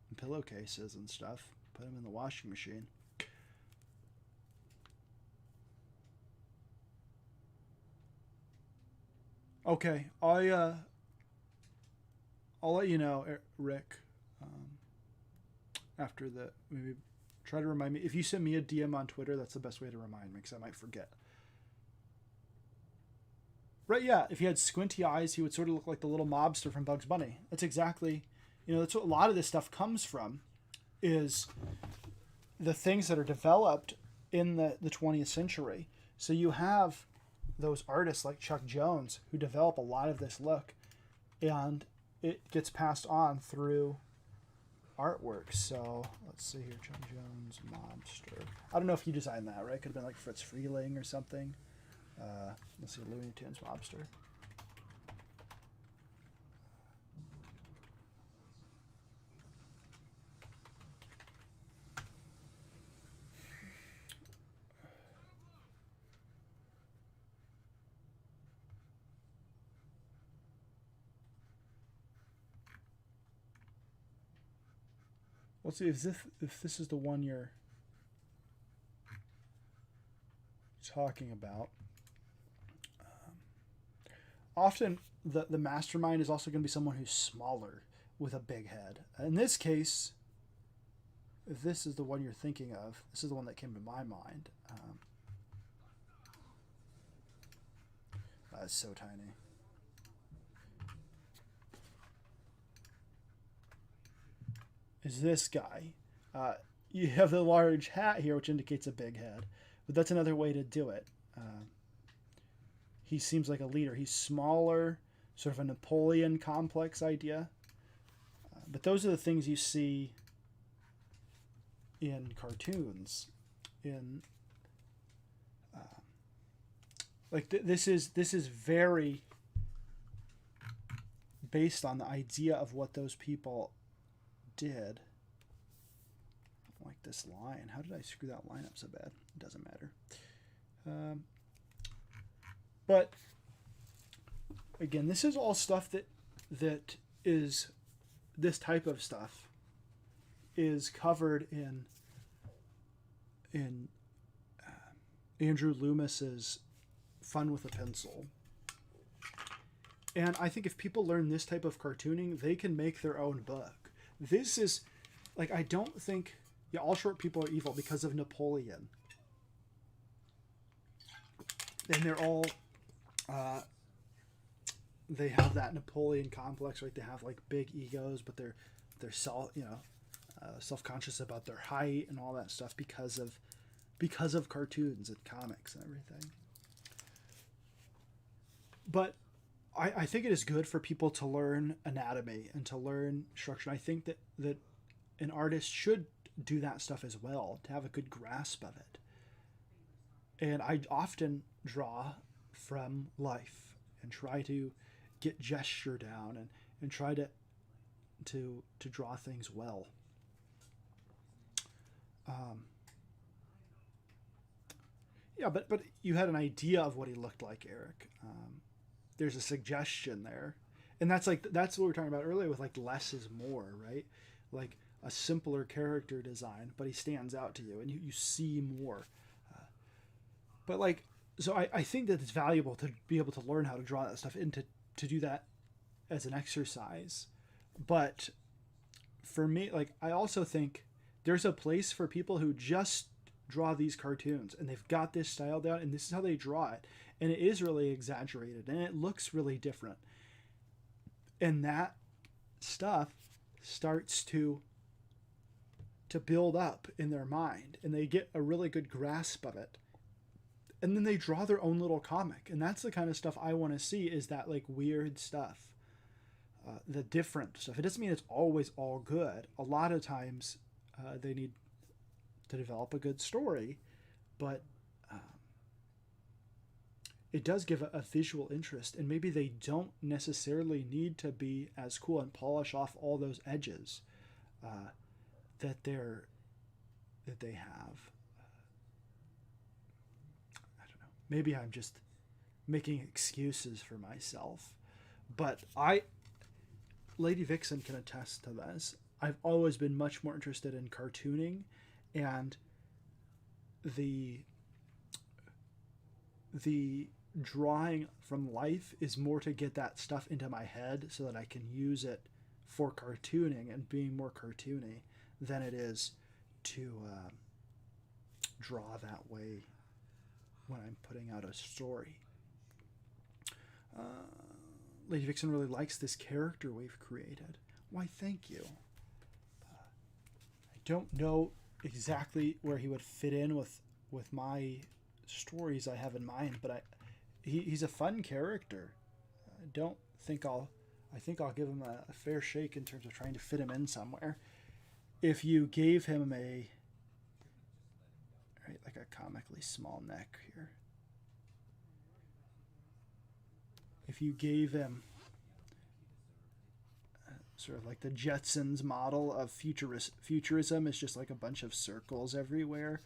And pillowcases and stuff. Put them in the washing machine. Okay, I'll let you know, Rick, after the, maybe try to remind me. If you send me a DM on Twitter, that's the best way to remind me, because I might forget. Right, yeah, if he had squinty eyes, he would sort of look like the little mobster from Bugs Bunny. That's exactly, that's what a lot of this stuff comes from, is the things that are developed in the 20th century. So you have those artists like Chuck Jones who develop a lot of this look, and it gets passed on through artwork. So let's see here, Chuck Jones mobster. I don't know if you designed that, right? Could have been like Fritz Freeling or something. Let's see, Looney Tunes mobster. Let's see if this is the one you're talking about. Often the mastermind is also going to be someone who's smaller with a big head. In this case, if this is the one you're thinking of, this is the one that came to my mind. That's so tiny. Is this guy. You have the large hat here, which indicates a big head. But that's another way to do it. He seems like a leader. He's smaller, sort of a Napoleon complex idea. But those are the things you see in cartoons. This is very based on the idea of what those people did. I don't like this line. How did I screw that line up so bad? It doesn't matter. But again, this is all stuff that is, this type of stuff is covered in Andrew Loomis's Fun with a Pencil. And I think if people learn this type of cartooning, they can make their own book. This is, like, I don't think, yeah, all short people are evil because of Napoleon. and they're all they have that Napoleon complex, right? They have like big egos, but they're self-conscious about their height and all that stuff because of cartoons and comics and everything. But I think it is good for people to learn anatomy and to learn structure. I think that an artist should do that stuff as well, to have a good grasp of it. And I often draw from life and try to get gesture down and try to draw things well. Yeah, but you had an idea of what he looked like, Eric. There's a suggestion there, and that's what we were talking about earlier with like less is more, right? Like a simpler character design, but he stands out to you, and you see more. But like, so I think that it's valuable to be able to learn how to draw that stuff and to do that as an exercise. But for me, like, I also think there's a place for people who just draw these cartoons and they've got this style down and this is how they draw it, and it is really exaggerated and it looks really different, and that stuff starts to build up in their mind and they get a really good grasp of it, and then they draw their own little comic. And that's the kind of stuff I want to see, is that like weird stuff, the different stuff. It doesn't mean it's always all good. A lot of times they need to develop a good story, but it does give a visual interest, and maybe they don't necessarily need to be as cool and polish off all those edges that they have. I don't know. Maybe I'm just making excuses for myself, but Lady Vixen can attest to this. I've always been much more interested in cartooning, and the drawing from life is more to get that stuff into my head so that I can use it for cartooning and being more cartoony than it is to draw that way when I'm putting out a story. Lady Vixen really likes this character we've created. Why, thank you. I don't know exactly where he would fit in with my stories I have in mind, but he's a fun character. I think I'll give him a fair shake in terms of trying to fit him in somewhere. If you gave him like a comically small neck here. If you gave him sort of like the Jetsons model of futurism, it's just like a bunch of circles everywhere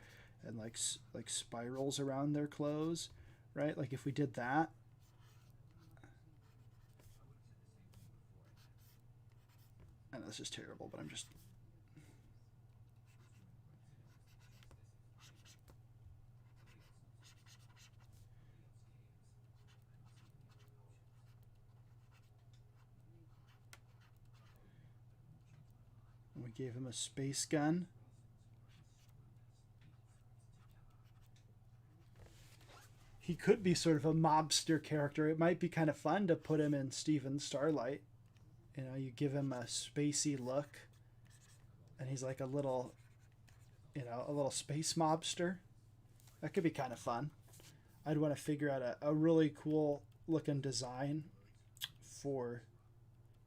and like spirals around their clothes, right? Like if we did that, I know this is terrible, but I'm just we gave him a space gun. He could be sort of a mobster character. It might be kind of fun to put him in Stephen Starlight. You know, you give him a spacey look, and he's like a little space mobster. That could be kind of fun. I'd want to figure out a really cool looking design for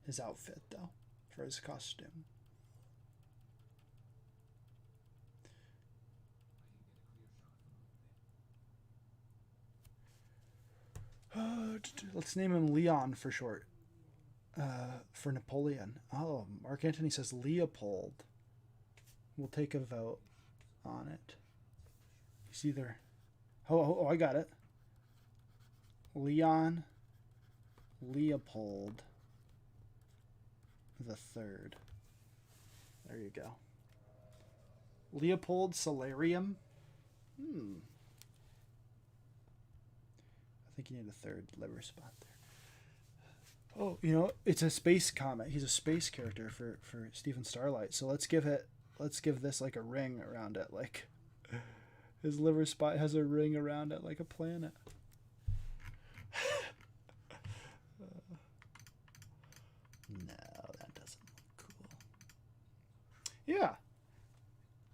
his outfit, though, for his costume. Let's name him Leon for short. For Napoleon. Oh, Mark Antony says Leopold. We'll take a vote on it. It's either... Oh, I got it. Leon Leopold the Third. There you go. Leopold Solarium. I think you need a third liver spot there. Oh, it's a space comet. He's a space character for Stephen Starlight. So let's give this like a ring around it, like his liver spot has a ring around it like a planet. Yeah.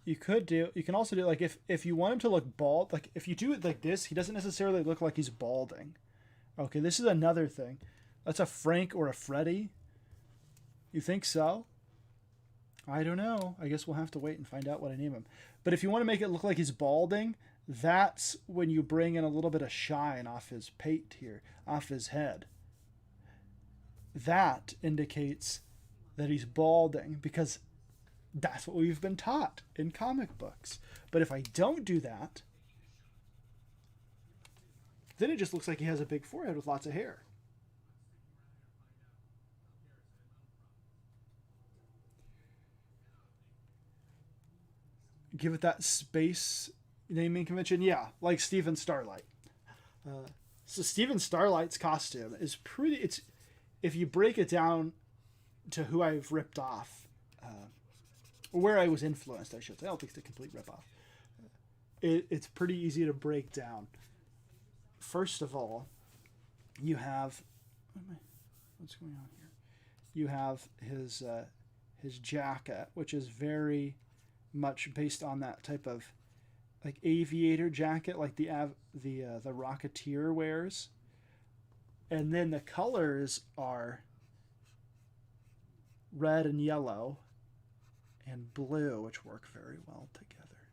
You could do. You can also do like if you want him to look bald, like if you do it like this, he doesn't necessarily look like he's balding. Okay, this is another thing. That's a Frank or a Freddy. You think so? I don't know. I guess we'll have to wait and find out what I name him. But if you want to make it look like he's balding, that's when you bring in a little bit of shine off his pate here, off his head. That indicates that he's balding because that's what we've been taught in comic books. But if I don't do that, then it just looks like he has a big forehead with lots of hair. Give it that space naming convention. Yeah, like Steven Starlight. So Steven Starlight's costume is pretty. It's if you break it down to who I've ripped off, or where I was influenced, I should say. I don't think it's a complete ripoff. It's pretty easy to break down. First of all, you have what's going on here. You have his jacket, which is very much based on that type of like aviator jacket, like the Rocketeer wears, and then the colors are red and yellow and blue, which work very well together,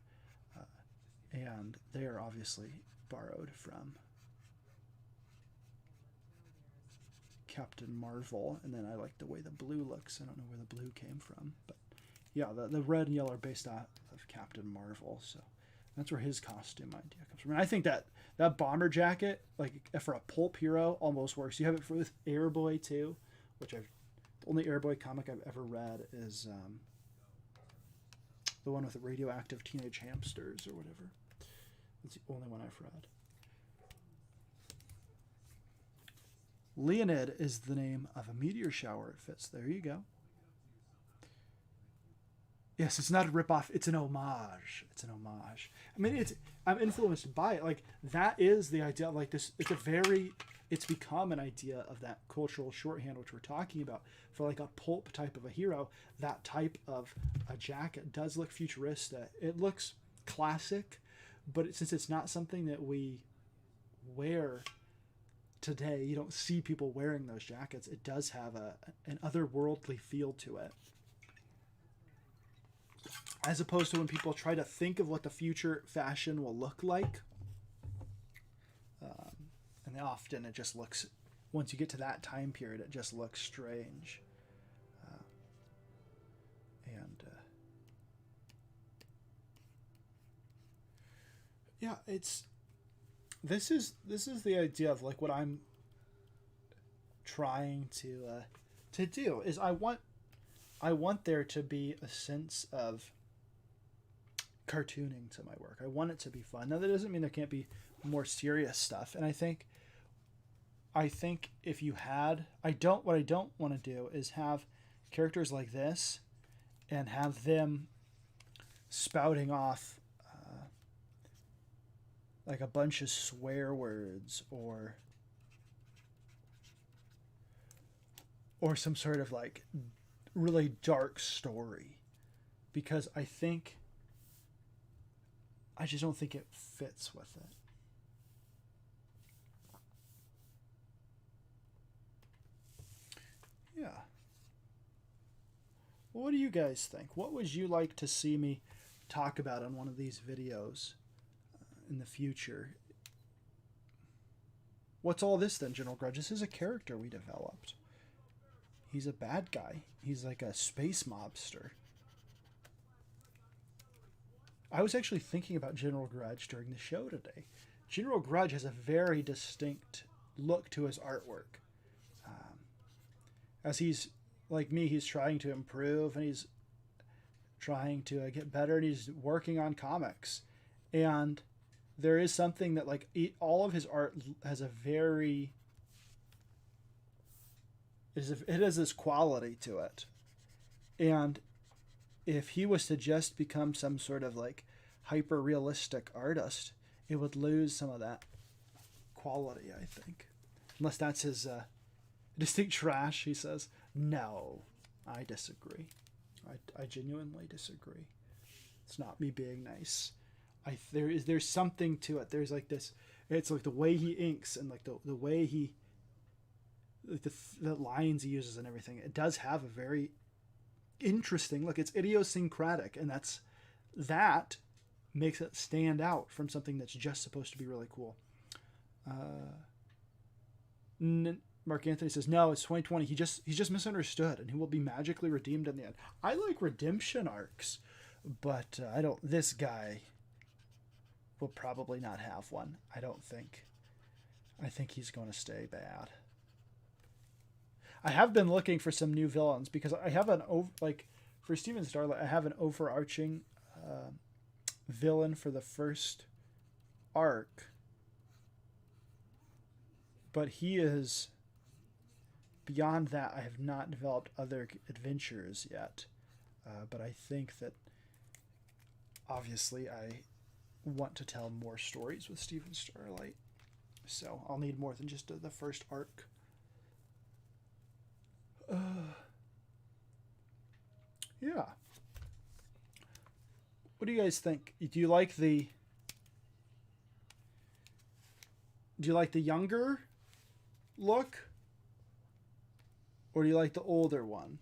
and they are obviously borrowed from Captain Marvel, and then I like the way the blue looks. I don't know where the blue came from, but yeah, the red and yellow are based off of Captain Marvel, so that's where his costume idea comes from. And I think that bomber jacket, like for a pulp hero, almost works. You have it with Airboy too, which the only Airboy comic I've ever read is the one with the radioactive teenage hamsters or whatever. That's the only one I've read. Leonid is the name of a meteor shower it fits. There you go. Yes, it's not a ripoff. It's an homage. It's an homage. I mean, I'm influenced by it. Like, that is the idea. Like, this, it's become an idea of that cultural shorthand, which we're talking about. For, like, a pulp type of a hero, that type of a jacket does look futuristic. It looks classic, but since it's not something that we wear today, you don't see people wearing those jackets. It does have an otherworldly feel to it. As opposed to when people try to think of what the future fashion will look like. And often it just looks, once you get to that time period, it just looks strange. Yeah, this is the idea of like what I'm trying to do is I want there to be a sense of cartooning to my work. I want it to be fun. Now that doesn't mean there can't be more serious stuff. And I think if you had, what I don't want to do is have characters like this and have them spouting off like a bunch of swear words or some sort of like really dark story, because I just don't think it fits with it. Yeah. What do you guys think? What would you like to see me talk about on one of these videos in the future? What's all this then, General Grudge? This is a character we developed. He's a bad guy. He's like a space mobster. I was actually thinking about General Grudge during the show today. General Grudge has a very distinct look to his artwork. As he's, like me, he's trying to improve and he's trying to get better and he's working on comics. And there is something that, like, all of his art has a very... It has this quality to it. And if he was to just become some sort of, like, hyper-realistic artist, it would lose some of that quality, I think. Unless that's his distinct trash, he says. No, I disagree. I genuinely disagree. It's not me being nice. There's something to it. There's like this. It's like the way he inks and like the way he like the lines he uses and everything. It does have a very interesting look. It's idiosyncratic, and that makes it stand out from something that's just supposed to be really cool. Mark Anthony says, no, it's 2020. He's just misunderstood, and he will be magically redeemed in the end. I like redemption arcs, but I don't. This guy will probably not have one. I don't think. I think he's going to stay bad. I have been looking for some new villains because I have for Steven Starlight, I have an overarching villain for the first arc, but he is beyond that. I have not developed other adventures yet, but I think that obviously I want to tell more stories with Steven Starlight, so I'll need more than just the first arc. Yeah. What do you guys think? Do you like the younger look, or do you like the older one?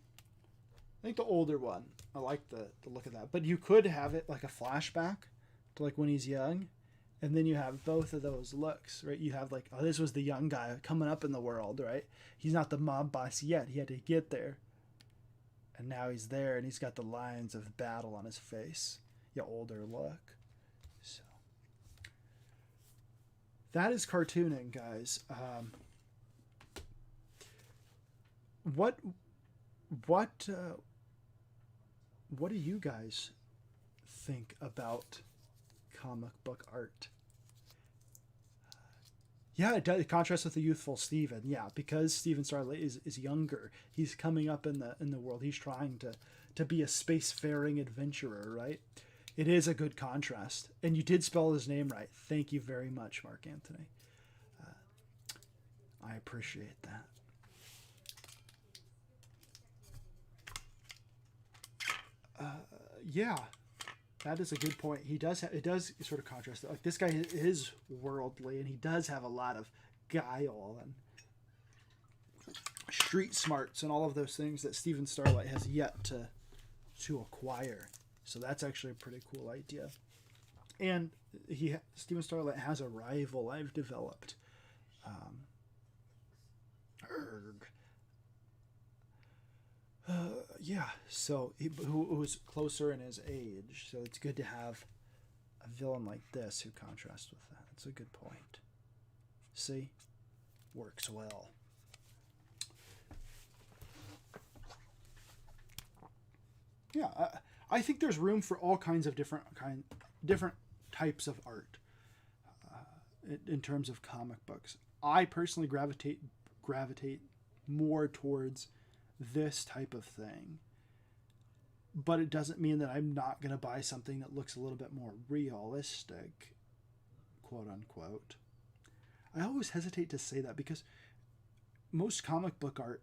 I think the older one. I like the look of that. But you could have it like a flashback to like when he's young, and then you have both of those looks, right? You have like, oh, this was the young guy coming up in the world, right? He's not the mob boss yet. He had to get there. And now he's there, and he's got the lines of battle on his face. Yeah, older look. So that is cartooning, guys. What do you guys think about comic book art? Yeah, it does. It contrasts with the youthful Steven. Yeah, because Steven Starlight is younger. He's coming up in the world. He's trying to be a spacefaring adventurer, right? It is a good contrast. And you did spell his name right. Thank you very much, Mark Anthony. I appreciate that. Yeah, that is a good point. It does sort of contrast. Like this guy is worldly, and he does have a lot of guile and street smarts and all of those things that Steven Starlight has yet to acquire. So that's actually a pretty cool idea. And Steven Starlight has a rival I've developed. Yeah, so who's closer in his age. So it's good to have a villain like this who contrasts with that. That's a good point. See? Works well. Yeah, I think there's room for all kinds of different types of art in terms of comic books. I personally gravitate more towards this type of thing, but it doesn't mean that I'm not going to buy something that looks a little bit more realistic, quote unquote. I always hesitate to say that because most comic book art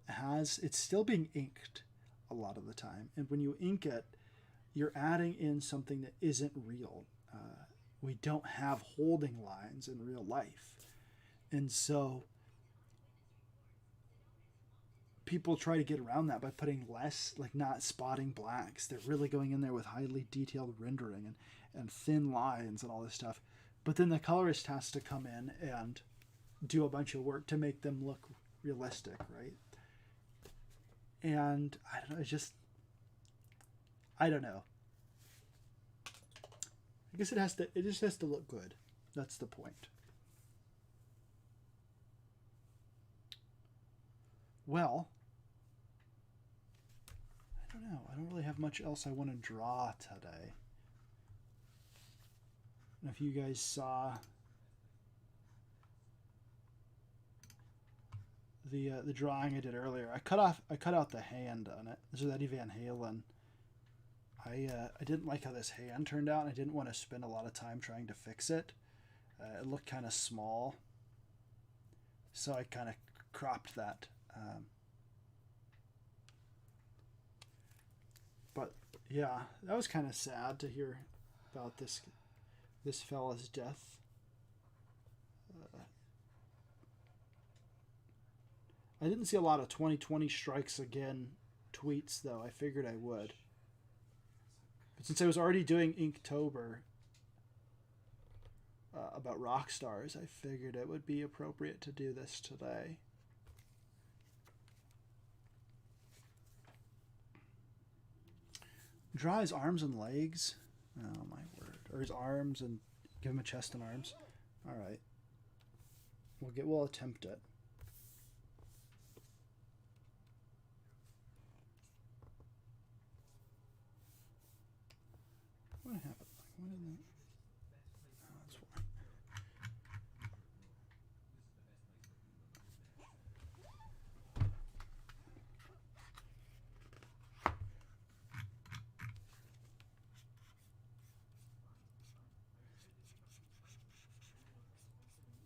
it's still being inked a lot of the time, and when you ink it, you're adding in something that isn't real. We don't have holding lines in real life, and so people try to get around that by putting less, like not spotting blacks. They're really going in there with highly detailed rendering and thin lines and all this stuff. But then the colorist has to come in and do a bunch of work to make them look realistic, right? And I don't know, I don't know. I guess it just has to look good. That's the point. Well, I don't know. I don't really have much else I want to draw today. And if you guys saw the drawing I did earlier, I cut out the hand on it. This is Eddie Van Halen. I didn't like how this hand turned out, and I didn't want to spend a lot of time trying to fix it. It looked kind of small, so I kind of cropped that. But yeah, that was kind of sad to hear about this fella's death. I didn't see a lot of 2020 strikes again tweets though. I figured I would. But since I was already doing Inktober about rock stars, I figured it would be appropriate to do this today. Draw his arms and legs. Oh my word! Or his arms and give him a chest and arms. All right. We'll attempt it. What happened? What did that? Oh, that's why.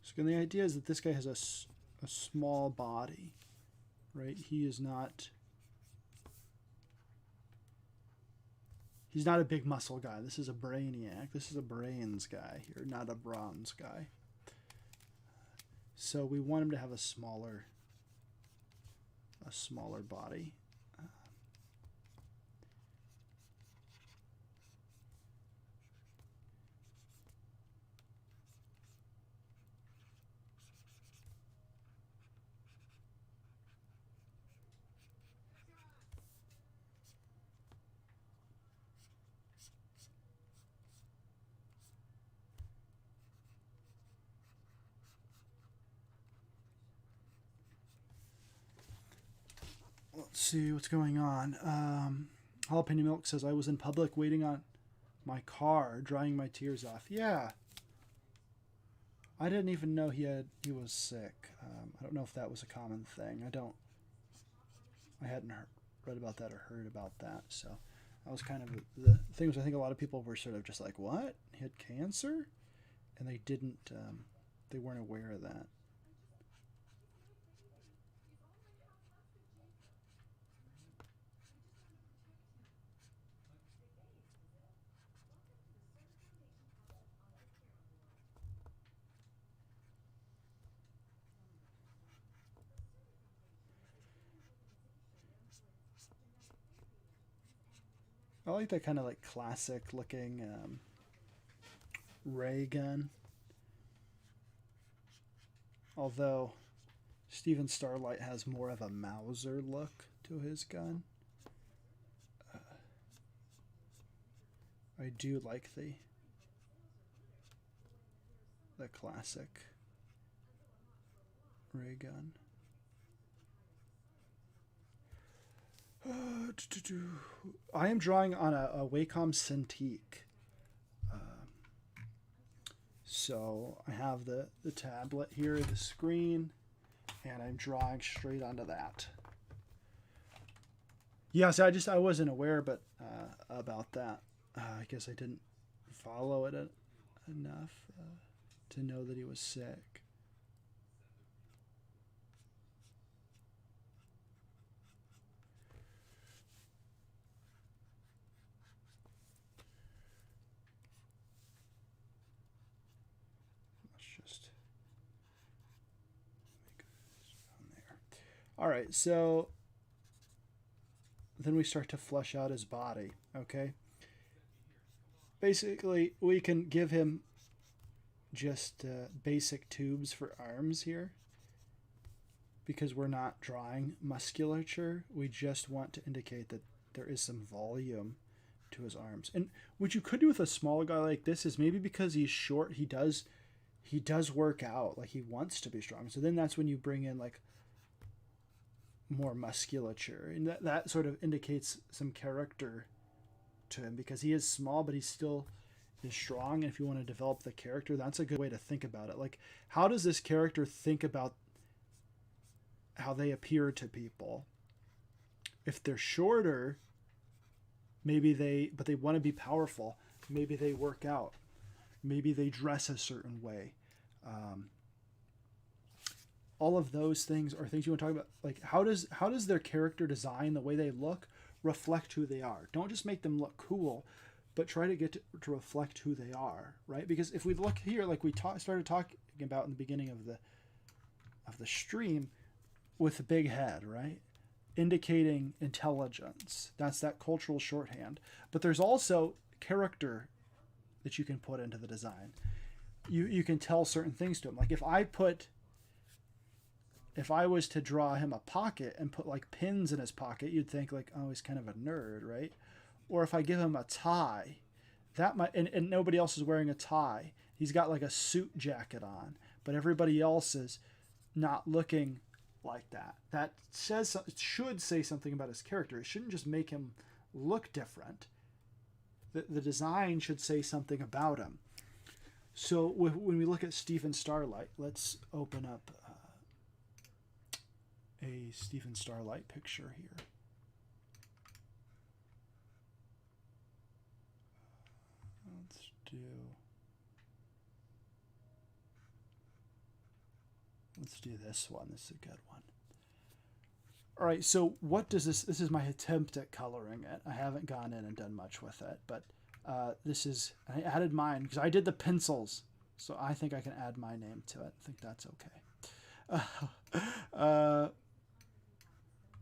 So the idea is that this guy has a small body, right? He's not a big muscle guy. This is a brainiac. This is a brains guy here, not a bronze guy. So we want him to have a smaller body. Let's see what's going on. Jalapeno Milk says, I was in public waiting on my car, drying my tears off. Yeah. I didn't even know he was sick. I don't know if that was a common thing. I hadn't read about that or heard about that. So that was kind of the thing. Was I think a lot of people were sort of just like, what? He had cancer? And they didn't, they weren't aware of that. I like that kind of like classic looking ray gun. Although Steven Starlight has more of a Mauser look to his gun. I do like the classic ray gun. I am drawing on a Wacom Cintiq. So I have the tablet here, the screen, and I'm drawing straight onto that. Yes, I wasn't aware, but about that. I guess I didn't follow it enough to know that he was sick. All right, so then we start to flesh out his body, okay? Basically, we can give him just basic tubes for arms here because we're not drawing musculature. We just want to indicate that there is some volume to his arms. And what you could do with a small guy like this is maybe because he's short, he does work out, like he wants to be strong. So then that's when you bring in like more musculature, and that sort of indicates some character to him because he is small but he still is strong. And if you want to develop the character, that's a good way to think about it. Like, how does this character think about how they appear to people? If they're shorter, maybe they want to be powerful, maybe they work out, maybe they dress a certain way. All of those things are things you want to talk about. Like, how does their character design, the way they look, reflect who they are. Don't just make them look cool, but try to get to reflect who they are, right? Because if we look here, like we started talking about in the beginning of the stream, with the big head, right? Indicating intelligence. That's that cultural shorthand. But there's also character that you can put into the design. You can tell certain things to him. Like if I was to draw him a pocket and put like pins in his pocket, you'd think like, oh, he's kind of a nerd, right? Or if I give him a tie, that might, and nobody else is wearing a tie. He's got like a suit jacket on, but everybody else is not looking like that. That should say something about his character. It shouldn't just make him look different. The design should say something about him. So when we look at Stephen Starlight, let's open up a Stephen Starlight picture here. Let's do this one. This is a good one. All right, so what does this is my attempt at coloring it. I haven't gone in and done much with it, but this is, I added mine because I did the pencils, so I think I can add my name to it. I think that's okay.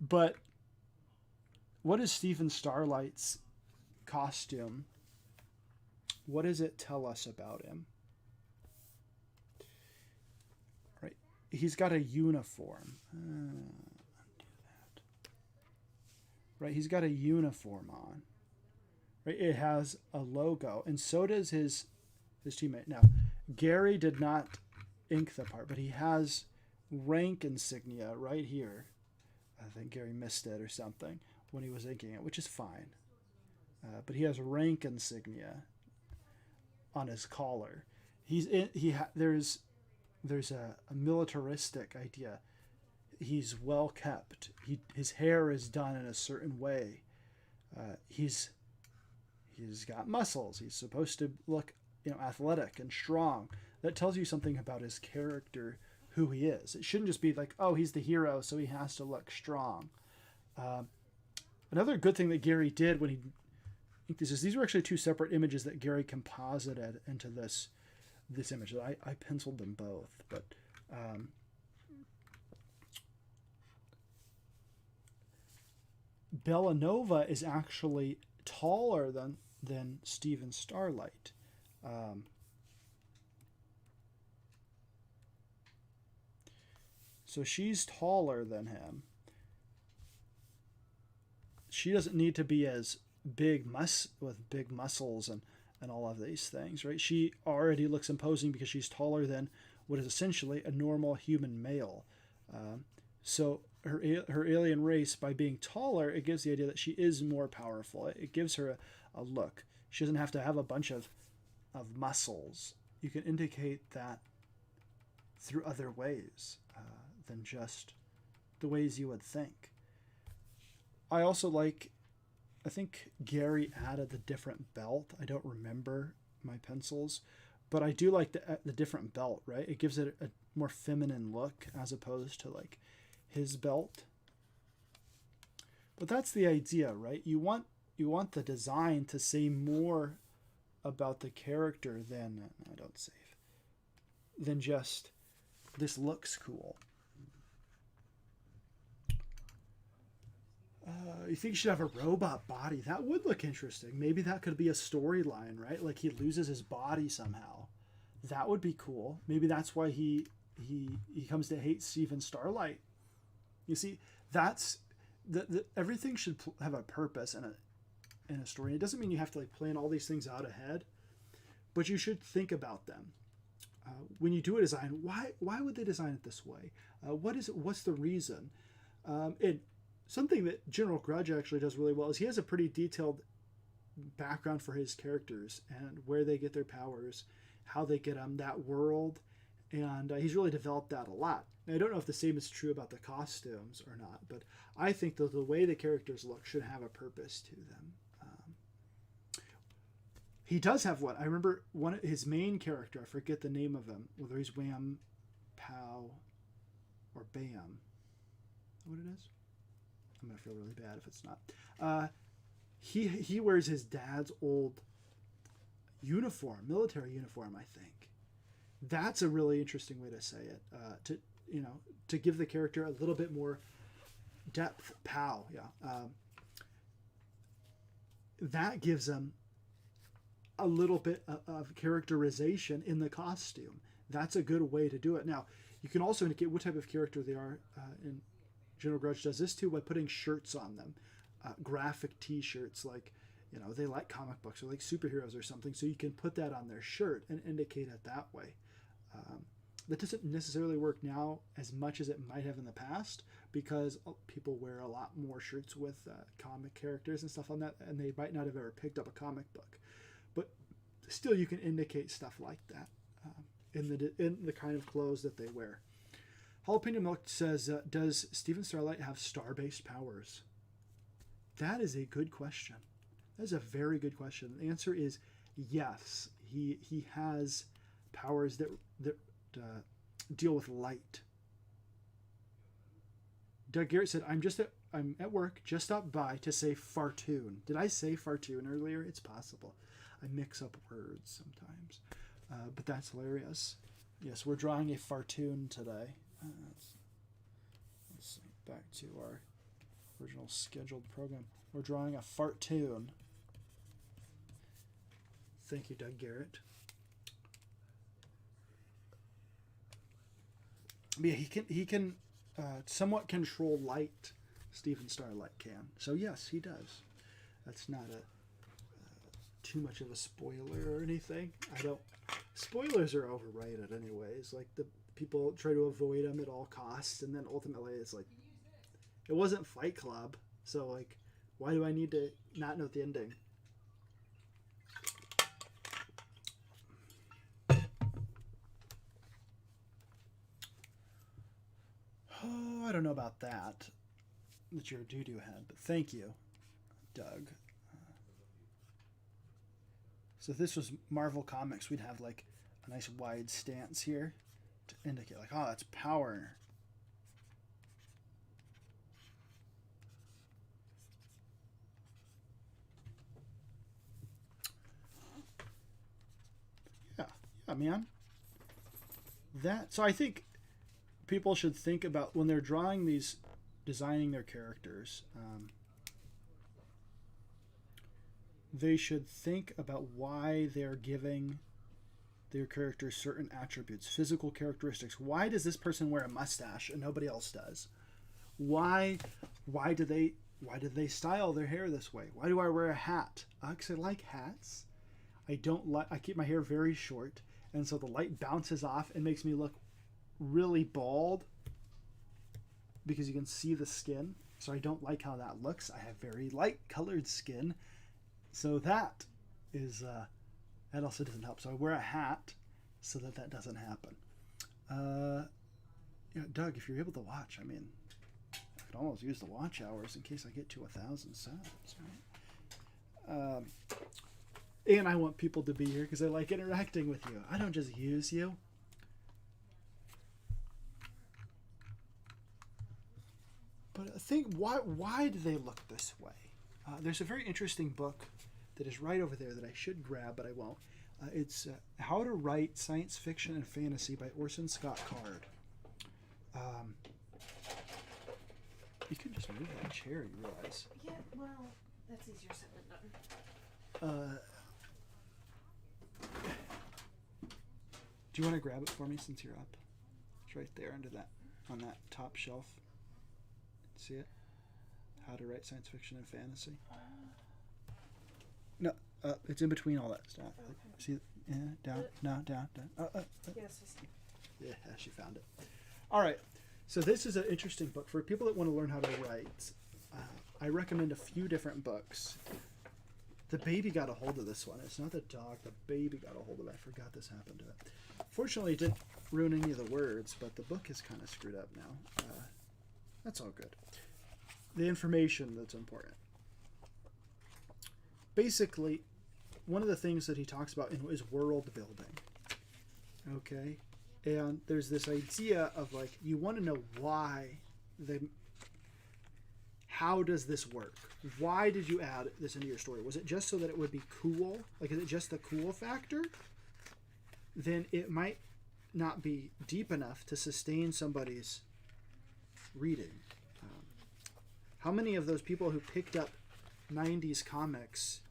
But what is Stephen Starlight's costume? What does it tell us about him? Right, he's got a uniform. Right, he's got a uniform on. Right, it has a logo, and so does his teammate. Now, Gary did not ink the part, but he has rank insignia right here. I think Gary missed it or something when he was inking it, which is fine. But he has rank insignia on his collar. There's a militaristic idea. He's well kept. His hair is done in a certain way. He's got muscles. He's supposed to look, athletic and strong. That tells you something about his character, who he is. It shouldn't just be like, oh, he's the hero, so he has to look strong. Another good thing that Gary did when he inked this is these were actually two separate images that Gary composited into this image. I penciled them both, but Bellanova is actually taller than Stephen Starlight. So she's taller than him. She doesn't need to be as with big muscles and all of these things, right? She already looks imposing because she's taller than what is essentially a normal human male. So her alien race, by being taller, it gives the idea that she is more powerful. It gives her a look. She doesn't have to have a bunch of muscles. You can indicate that through other ways than just the ways you would think. I also I think Gary added the different belt. I don't remember my pencils, but I do like the different belt, right? It gives it a more feminine look as opposed to like his belt. But that's the idea, right? You want the design to say more about the character than just this looks cool. You think you should have a robot body? That would look interesting. Maybe that could be a storyline, right? Like he loses his body somehow. That would be cool. Maybe that's why he comes to hate Stephen Starlight. You see, that's everything should have a purpose in a story. It doesn't mean you have to like plan all these things out ahead, but you should think about them. When you do a design, why would they design it this way? What's the reason? Something that General Grudge actually does really well is he has a pretty detailed background for his characters and where they get their powers, how they get them, that world, and he's really developed that a lot. Now, I don't know if the same is true about the costumes or not, but I think that the way the characters look should have a purpose to them. He does have one. I remember his main character, I forget the name of him, whether he's Wham, Pow, or Bam. Is that what it is? I'm gonna feel really bad if it's not. He wears his dad's old uniform, military uniform, I think. That's a really interesting way to say it. To give the character a little bit more depth. Pow, yeah. That gives them a little bit of characterization in the costume. That's a good way to do it. Now, you can also indicate what type of character they are. And General Grudge does this too by putting shirts on them, graphic T-shirts, like they like comic books or like superheroes or something. So you can put that on their shirt and indicate it that way. That doesn't necessarily work now as much as it might have in the past because people wear a lot more shirts with comic characters and stuff on that, and they might not have ever picked up a comic book. But still, you can indicate stuff like that in the kind of clothes that they wear. Jalapeno Milk says, does Stephen Starlight have star-based powers? That is a good question. That is a very good question. The answer is yes. He has powers that deal with light. Doug Garrett said, I'm at work, just stopped by to say fartoon. Did I say fartoon earlier? It's possible. I mix up words sometimes. But that's hilarious. Yes, we're drawing a fartoon today. Let's see, back to our original scheduled program. We're drawing a fartoon. Thank you, Doug Garrett. Yeah, he can somewhat control light. Stephen Starlight can. So yes, he does. That's not too much of a spoiler or anything. Spoilers are overrated anyways. Like, the people try to avoid them at all costs, and then ultimately it's like, it wasn't Fight Club, so like, why do I need to not know the ending? Oh, I don't know about that your doo-doo had, but thank you, Doug. So if this was Marvel Comics, we'd have like a nice wide stance here to indicate like, oh, that's power. Yeah, man. So I think people should think about when they're drawing these, designing their characters, they should think about why they're giving their characters certain attributes, physical characteristics. Why does this person wear a mustache and nobody else does? Why do they style their hair this way? Why do I wear a hat? Because I like hats. I keep my hair very short, and so the light bounces off and makes me look really bald because you can see the skin. So I don't like how that looks. I have very light colored skin. So that is that also doesn't help. So I wear a hat so that doesn't happen. Doug, if you're able to watch, I mean, I could almost use the watch hours in case I get to 1,000 subs. Right? And I want people to be here because I like interacting with you. I don't just use you. But I think, why do they look this way? There's a very interesting book that is right over there that I should grab, but I won't. It's How to Write Science Fiction and Fantasy by Orson Scott Card. You can just move that chair, you realize. Yeah, well, that's easier said than done. Do you want to grab it for me since you're up? It's right there under that, on that top shelf. See it? How to Write Science Fiction and Fantasy. No, it's in between all that stuff. Okay. See, yeah, down. Yes, I see. Yeah, she found it. All right. So this is an interesting book for people that want to learn how to write. I recommend a few different books. The baby got a hold of this one. It's not the dog. The baby got a hold of it. I forgot this happened to it. Fortunately, it didn't ruin any of the words, but the book is kind of screwed up now. That's all good. The information that's important. Basically, one of the things that he talks about is world building. Okay? And there's this idea of like, you want to know why how does this work? Why did you add this into your story? Was it just so that it would be cool? Like, is it just the cool factor? Then it might not be deep enough to sustain somebody's reading. How many of those people who picked up 90s comics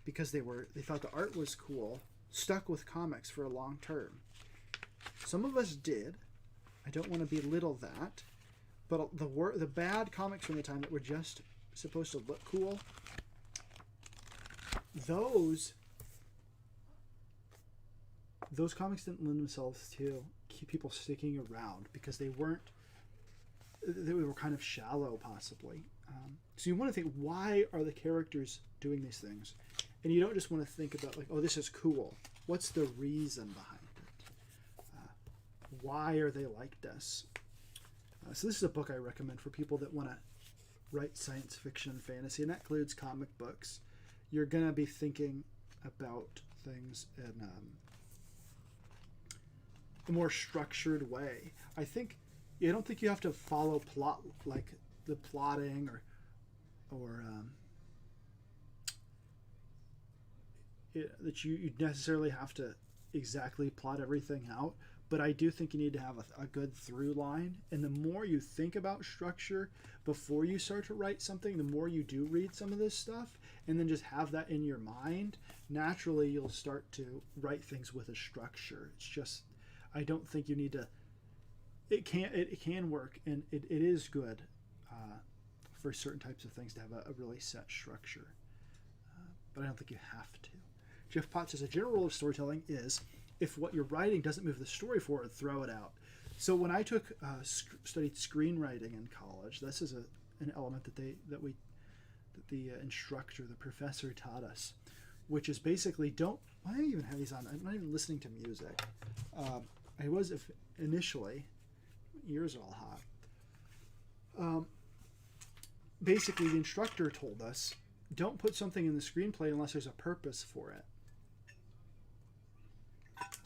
because they thought the art was cool stuck with comics for a long term? Some of us did. I don't want to belittle that. But the bad comics from the time that were just supposed to look cool, those comics didn't lend themselves to keep people sticking around because they were kind of shallow, possibly. So you want to think, why are the characters doing these things? And you don't just want to think about, like, oh, this is cool. What's the reason behind it? Why are they like this? So this is a book I recommend for people that want to write science fiction and fantasy, and that includes comic books. You're going to be thinking about things in a more structured way. I don't think you have to follow plot, like the plotting or that you necessarily have to exactly plot everything out. But I do think you need to have a good through line. And the more you think about structure before you start to write something, the more you do read some of this stuff and then just have that in your mind, naturally you'll start to write things with a structure. It's just, I don't think you need to, it can work, and it is good for certain types of things to have a really set structure. But I don't think you have to. Jeff Potts says a general rule of storytelling is, if what you're writing doesn't move the story forward, throw it out. So when I studied screenwriting in college, this is an element that the instructor, the professor, taught us, which is basically I don't even have these on. I'm not even listening to music. I was initially, ears are all hot. Basically, the instructor told us, don't put something in the screenplay unless there's a purpose for it.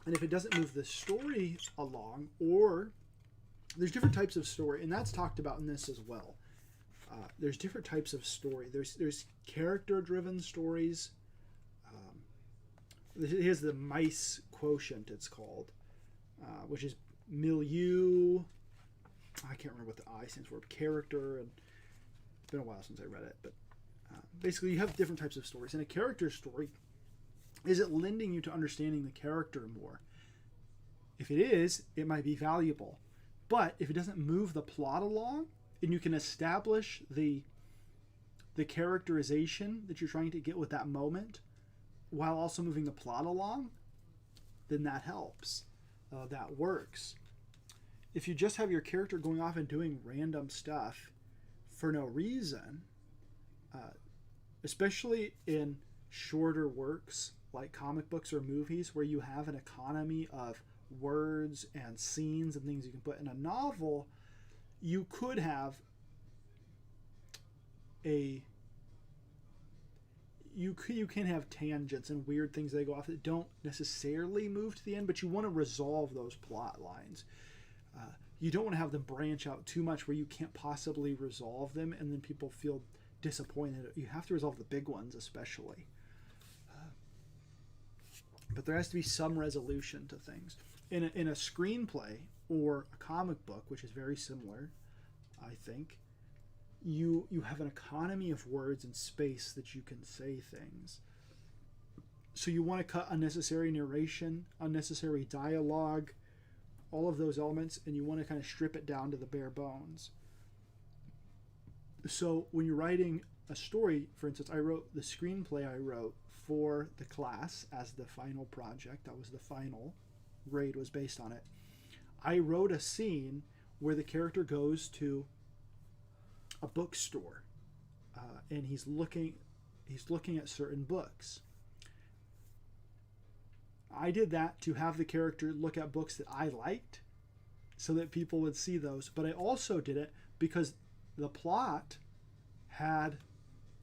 And if it doesn't move the story along, or there's different types of story, and that's talked about in this as well. There's different types of story. There's character-driven stories. Here's the mice quotient, it's called, which is milieu. I can't remember what the I stands for. Character, and it's been a while since I read it, but basically you have different types of stories. And a character story, is it lending you to understanding the character more? If it is, it might be valuable. But if it doesn't move the plot along, and you can establish the characterization that you're trying to get with that moment, while also moving the plot along, then that helps. That works. If you just have your character going off and doing random stuff for no reason, especially in shorter works like comic books or movies where you have an economy of words and scenes and things you can put in a novel, you could have you can have tangents and weird things that go off that don't necessarily move to the end, but you want to resolve those plot lines. You don't want to have them branch out too much where you can't possibly resolve them and then people feel disappointed. You have to resolve the big ones especially. But there has to be some resolution to things. In a screenplay or a comic book, which is very similar, I think, you have an economy of words and space that you can say things. So you want to cut unnecessary narration, unnecessary dialogue, all of those elements, and you want to kind of strip it down to the bare bones. So when you're writing a story, for instance, the screenplay I wrote for the class as the final project, that was the final grade, was based on it. I wrote a scene where the character goes to a bookstore and he's looking at certain books. I did that to have the character look at books that I liked so that people would see those, but I also did it because the plot had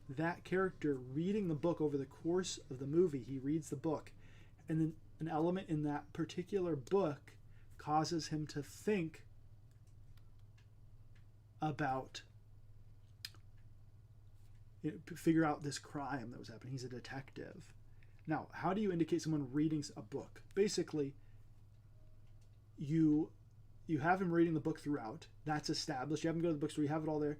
that character reading the book over the course of the movie. He reads the book, and then an element in that particular book causes him to think about figure out this crime that was happening. He's a detective. Now, how do you indicate someone reading a book? Basically, you have him reading the book throughout. That's established. You have him go to the bookstore. You have it all there,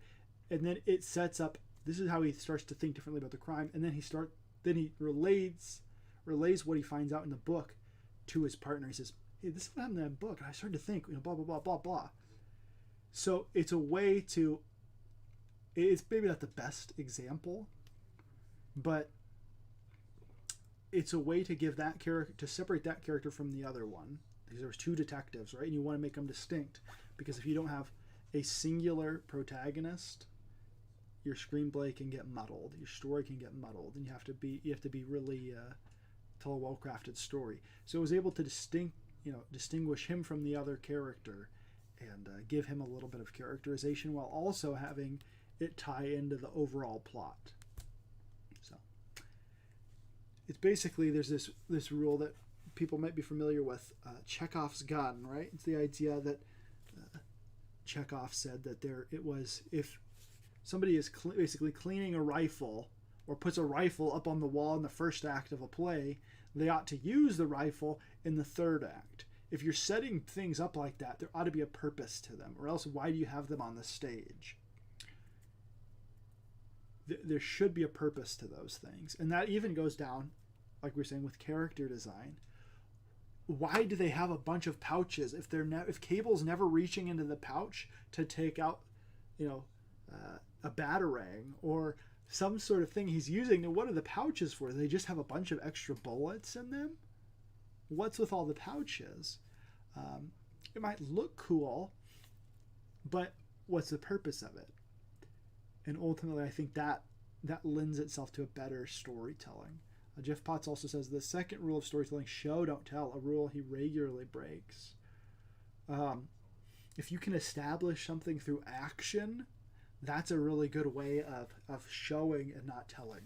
and then it sets up. This is how he starts to think differently about the crime, and then he relays what he finds out in the book to his partner. He says, "Hey, this is what happened in that book. And I started to think, blah blah blah blah blah." So it's a way to. It's maybe not the best example, but it's a way to give that character, to separate that character from the other one. Because there's two detectives, right? And you want to make them distinct. Because if you don't have a singular protagonist, your screenplay can get muddled. Your story can get muddled, and you have to be really tell a well-crafted story. So it was able to distinguish him from the other character, and give him a little bit of characterization while also having it tie into the overall plot. So it's basically, there's this rule that people might be familiar with, Chekhov's gun, right? It's the idea that Chekhov said that if somebody is basically cleaning a rifle or puts a rifle up on the wall in the first act of a play, they ought to use the rifle in the third act. If you're setting things up like that, there ought to be a purpose to them, or else why do you have them on the stage? There should be a purpose to those things. And that even goes down, like we were saying, with character design. Why do they have a bunch of pouches if if Cable's never reaching into the pouch to take out, a batarang or some sort of thing he's using? What are the pouches for? They just have a bunch of extra bullets in them? What's with all the pouches? It might look cool, but what's the purpose of it? And ultimately, I think that lends itself to a better storytelling. Jeff Potts also says the second rule of storytelling: show, don't tell, a rule he regularly breaks. If you can establish something through action, that's a really good way of showing and not telling.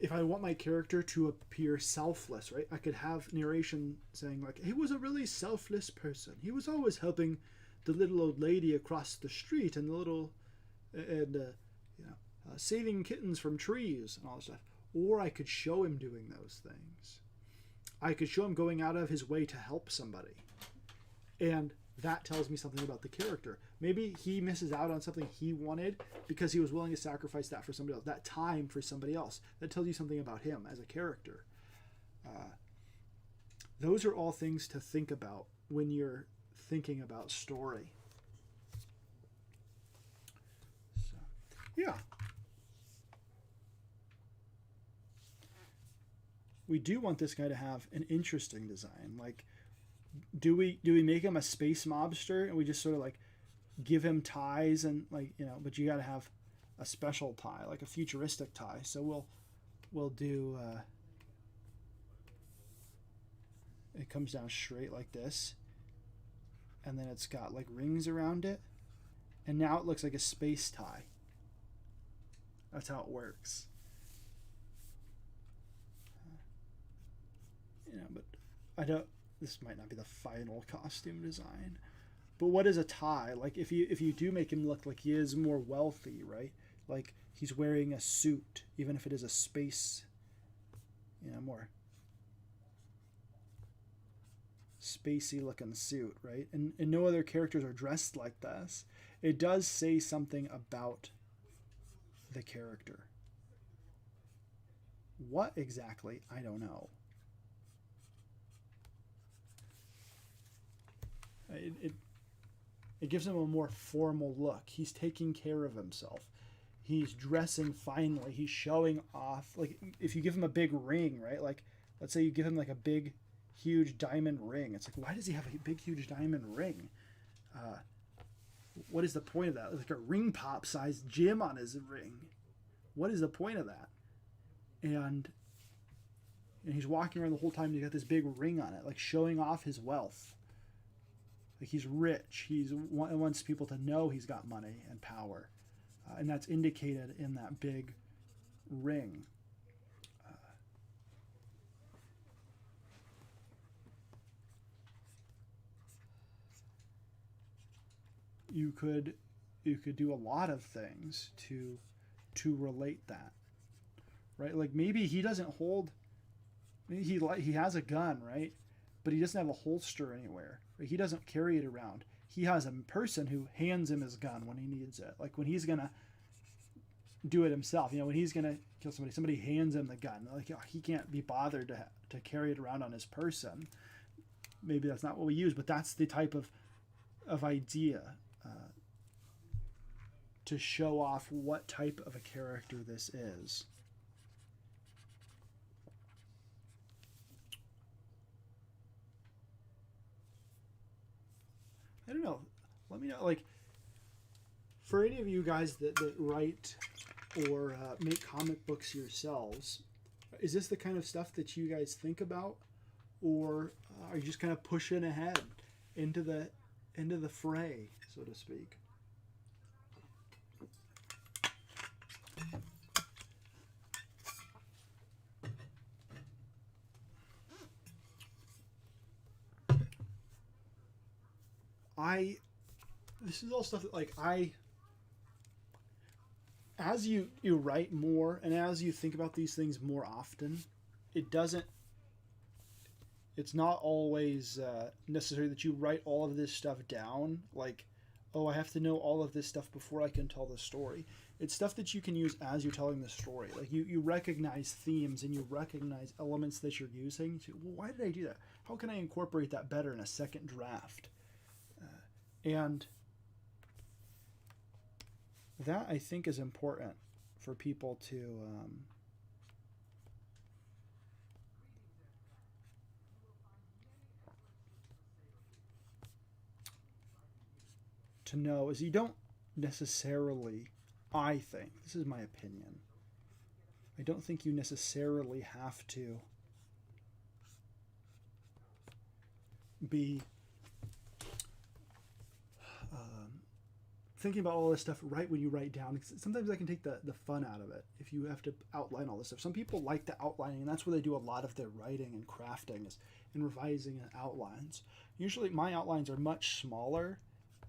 If I want my character to appear selfless, right, I could have narration saying like, he was a really selfless person. He was always helping the little old lady across the street and saving kittens from trees and all this stuff. Or I could show him doing those things. I could show him going out of his way to help somebody. And that tells me something about the character. Maybe he misses out on something he wanted because he was willing to sacrifice that for somebody else, that time for somebody else. That tells you something about him as a character. Those are all things to think about when you're thinking about story. So, yeah. We do want this guy to have an interesting design. Like, do we make him a space mobster and we just sort of like give him ties and but you got to have a special tie, like a futuristic tie. So we'll do it comes down straight like this, and then it's got like rings around it, and now it looks like a space tie. That's how it works. But I don't. This might not be the final costume design, but what is a tie? Like if you do make him look like he is more wealthy, right? Like he's wearing a suit, even if it is a space, more spacey looking suit, right? And no other characters are dressed like this. It does say something about the character. What exactly? I don't know. It gives him a more formal look. He's taking care of himself. He's dressing finely. He's showing off. Like if you give him a big ring, right? Like let's say you give him like a big, huge diamond ring. It's like, why does he have a big, huge diamond ring? What is the point of that? Like a ring pop sized gem on his ring. What is the point of that? And he's walking around the whole time. You got this big ring on it, like showing off his wealth. Like he's rich. He wants people to know he's got money and power, and that's indicated in that big ring. You could do a lot of things to to relate that, right? Like maybe he doesn't hold, he has a gun, right? But he doesn't have a holster anywhere. Right? He doesn't carry it around. He has a person who hands him his gun when he needs it. Like when he's gonna do it himself, when he's gonna kill somebody, somebody hands him the gun. Like he can't be bothered to carry it around on his person. Maybe that's not what we use, but that's the type of idea to show off what type of a character this is. I don't know. Let me know, like, for any of you guys that write or make comic books yourselves, is this the kind of stuff that you guys think about, or are you just kind of pushing ahead into the fray, so to speak? This is all stuff that, like, as you write more and as you think about these things more often, it's not always necessary that you write all of this stuff down, like, oh, I have to know all of this stuff before I can tell the story. It's stuff that you can use as you're telling the story. Like you recognize themes and you recognize elements that you're using. So, well, why did I do that? How can I incorporate that better in a second draft? And that, I think, is important for people to know, is you don't necessarily, I think, this is my opinion, I don't think you necessarily have to be thinking about all this stuff right when you write down. Sometimes that can take the fun out of it if you have to outline all this stuff. Some people like the outlining, and that's where they do a lot of their writing and crafting, is in revising and outlines. Usually my outlines are much smaller,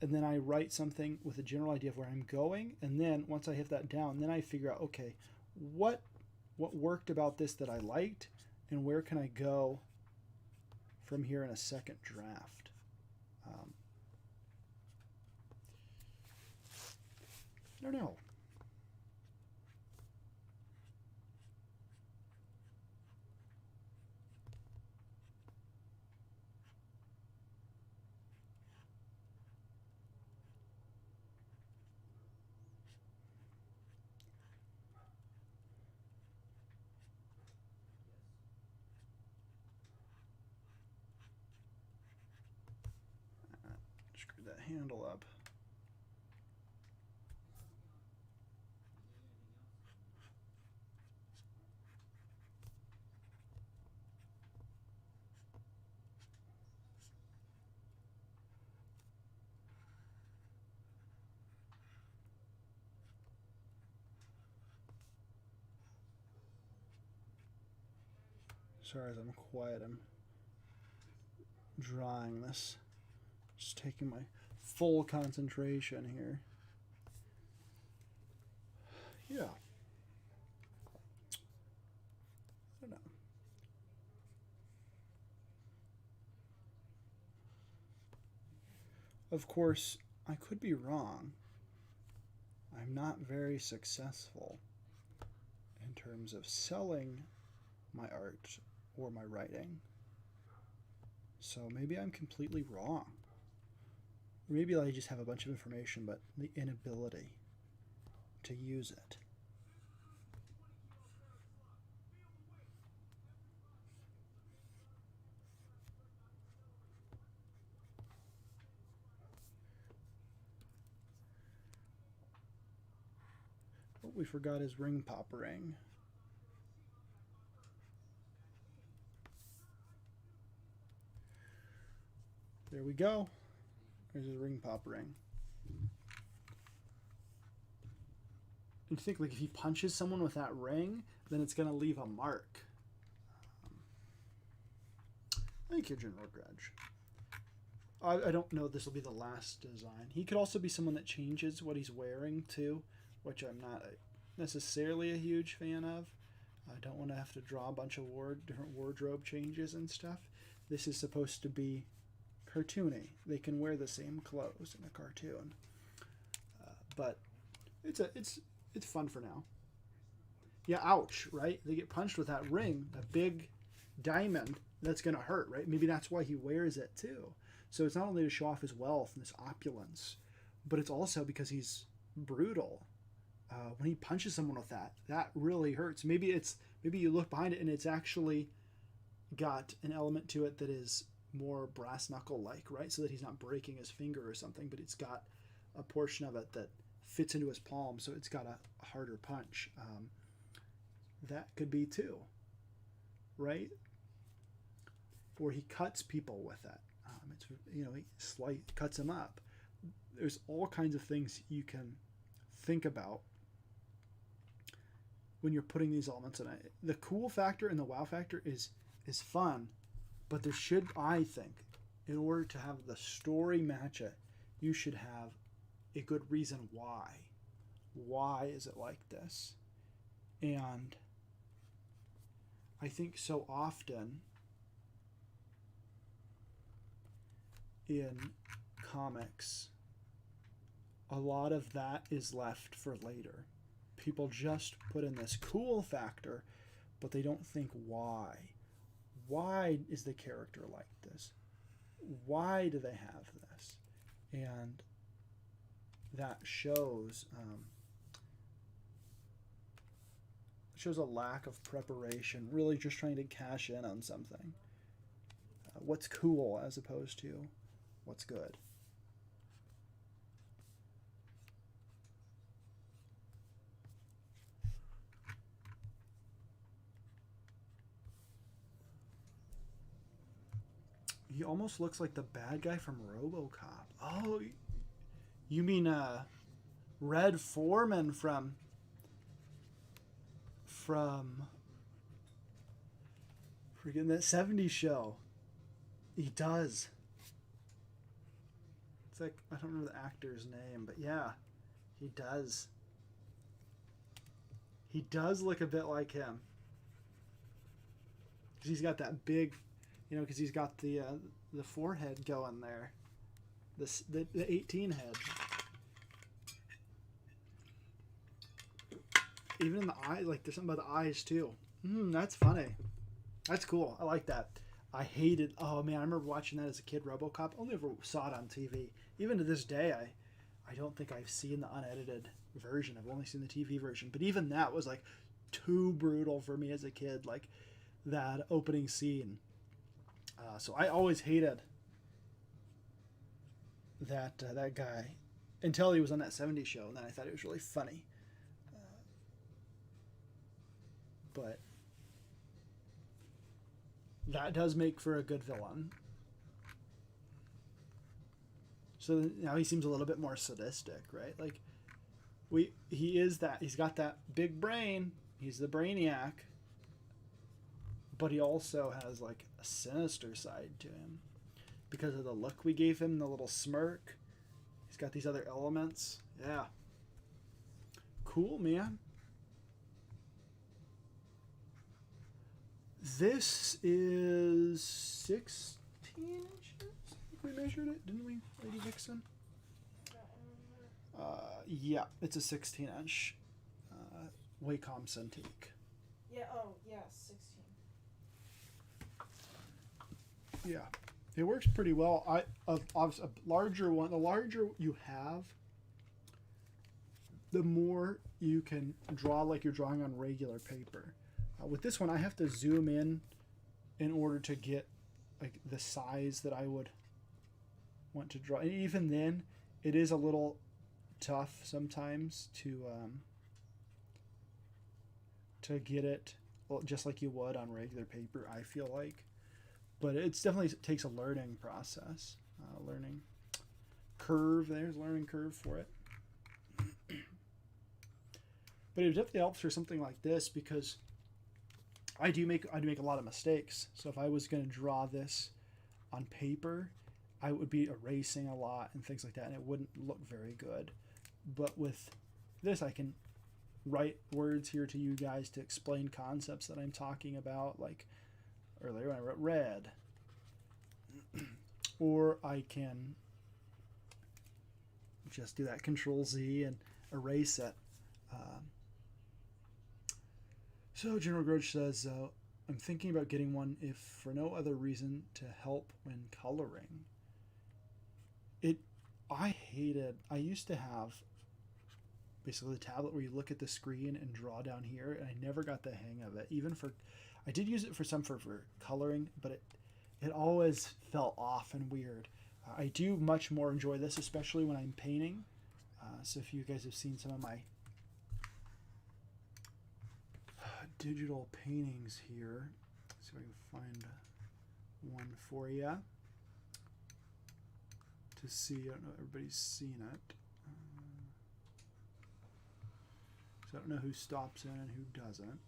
and then I write something with a general idea of where I'm going, and then once I have that down, then I figure out, okay, what worked about this that I liked, and where can I go from here in a second draft. I don't know. Screw that handle up. Sorry, as I'm quiet, I'm drawing this. Just taking my full concentration here. Yeah. I don't know. Of course, I could be wrong. I'm not very successful in terms of selling my art or my writing. So maybe I'm completely wrong. Or maybe I just have a bunch of information but the inability to use it. What we forgot is ring pop ring. There we go. There's a ring pop ring. And you think, like, if he punches someone with that ring, then it's going to leave a mark. Thank you, General Grudge. I don't know if this will be the last design. He could also be someone that changes what he's wearing, too, which I'm not necessarily a huge fan of. I don't want to have to draw a bunch of different wardrobe changes and stuff. This is supposed to be cartoony. They can wear the same clothes in a cartoon, but it's fun for now. Yeah, ouch, right? They get punched with that ring, that big diamond. That's gonna hurt, right? Maybe that's why he wears it too. So it's not only to show off his wealth and his opulence, but it's also because he's brutal. When he punches someone with that, that really hurts. Maybe you look behind it and it's actually got an element to it that is more brass knuckle like, right? So that he's not breaking his finger or something, but it's got a portion of it that fits into his palm, so it's got a harder punch. That could be too, right? Or he cuts people with it. It's he cuts them up. There's all kinds of things you can think about when you're putting these elements in it. The cool factor and the wow factor is fun, but there should, I think, in order to have the story match it, you should have a good reason why. Why is it like this? And I think so often in comics, a lot of that is left for later. People just put in this cool factor, but they don't think why. Why is the character like this? Why do they have this? And that shows a lack of preparation, really just trying to cash in on something. What's cool as opposed to what's good. He almost looks like the bad guy from RoboCop. Oh, you mean Red Foreman from freaking that 70s show. He does. It's like, I don't remember the actor's name, but yeah, he does. He does look a bit like him. Because he's got that big, because he's got the forehead going there. The 18 head. Even in the eyes, like there's something about the eyes too. That's funny. That's cool. I like that. I hated, oh man, I remember watching that as a kid, RoboCop. Only ever saw it on TV. Even to this day, I don't think I've seen the unedited version. I've only seen the TV version. But even that was like too brutal for me as a kid, like that opening scene. So I always hated that guy until he was on that 70s show, and then I thought it was really funny. But that does make for a good villain. So now he seems a little bit more sadistic, right? Like he is that. He's got that big brain. He's the brainiac. But he also has like a sinister side to him because of the look we gave him, the little smirk. He's got these other elements. Yeah. Cool, man. This is 16 inches. I think we measured it, didn't we, Lady Vixen? Yeah, it's a 16 inch Wacom Cintiq. Yeah. Oh, yeah, 16. Yeah, it works pretty well. A larger one. The larger you have, the more you can draw like you're drawing on regular paper. With this one, I have to zoom in order to get like the size that I would want to draw. And even then, it is a little tough sometimes to get it just like you would on regular paper, I feel like. But it's definitely takes a learning process. Learning curve. There's learning curve for it. But it definitely helps for something like this because I do make a lot of mistakes. So if I was going to draw this on paper, I would be erasing a lot and things like that, and it wouldn't look very good. But with this, I can write words here to you guys to explain concepts that I'm talking about, like earlier when I wrote red. Or I can just do that Control Z and erase it. So General Grudge says, I'm thinking about getting one if for no other reason to help when coloring. I used to have basically the tablet where you look at the screen and draw down here, and I never got the hang of it. I did use it for coloring, but it always felt off and weird. I do much more enjoy this, especially when I'm painting. So if you guys have seen some of my digital paintings here, let's see if I can find one for you to see. I don't know if everybody's seen it. So I don't know who stops in and who doesn't.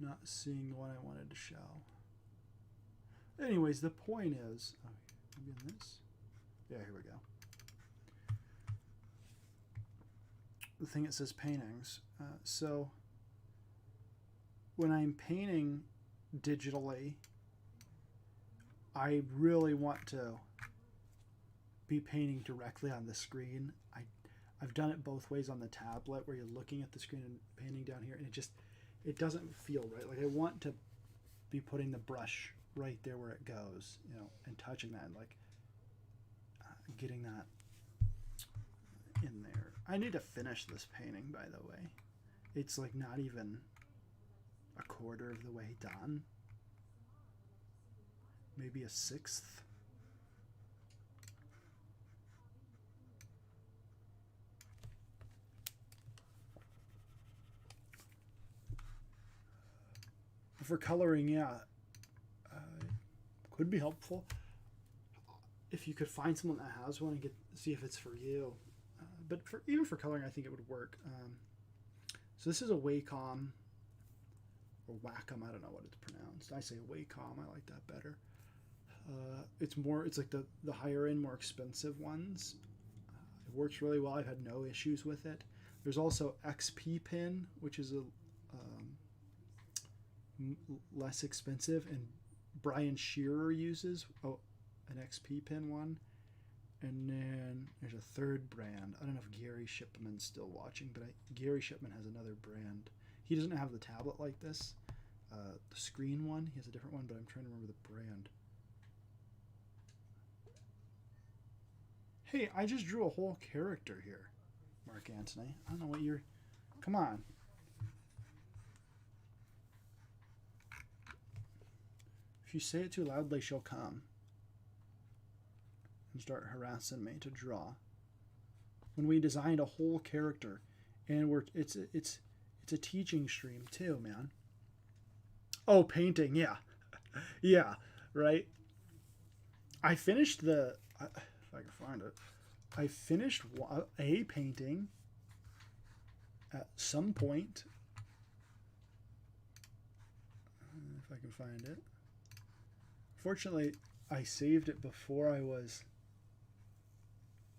I'm not seeing the one I wanted to show. Anyways, the point is, maybe in this. Yeah, here we go. The thing that says paintings. So when I'm painting digitally, I really want to be painting directly on the screen. I've done it both ways on the tablet where you're looking at the screen and painting down here, and it doesn't feel right. Like I want to be putting the brush right there where it goes, you know, and touching that, and like getting that in there. I need to finish this painting, by the way. It's like not even a quarter of the way done. Maybe a sixth. For coloring, yeah, could be helpful if you could find someone that has one and see if it's for you. But even for coloring, I think it would work. So this is a Wacom or Wacom. I don't know what it's pronounced. I say Wacom. I like that better. It's like the higher end, more expensive ones. It works really well. I've had no issues with it. There's also XP Pen, which is a less expensive, and Brian Shearer uses an XP Pen one. And then there's a third brand. I don't know if Gary Shipman's still watching, but Gary Shipman has another brand. He doesn't have the tablet like this, the screen one. He has a different one, but I'm trying to remember the brand. Hey, I just drew a whole character here, Mark Antony. I don't know what you're... Come on. If you say it too loudly, she'll come and start harassing me to draw. When we designed a whole character, and it's a teaching stream too, man. Oh, painting, yeah, yeah, right. I finished if I can find it. I finished a painting at some point. If I can find it. Fortunately, I saved it before I was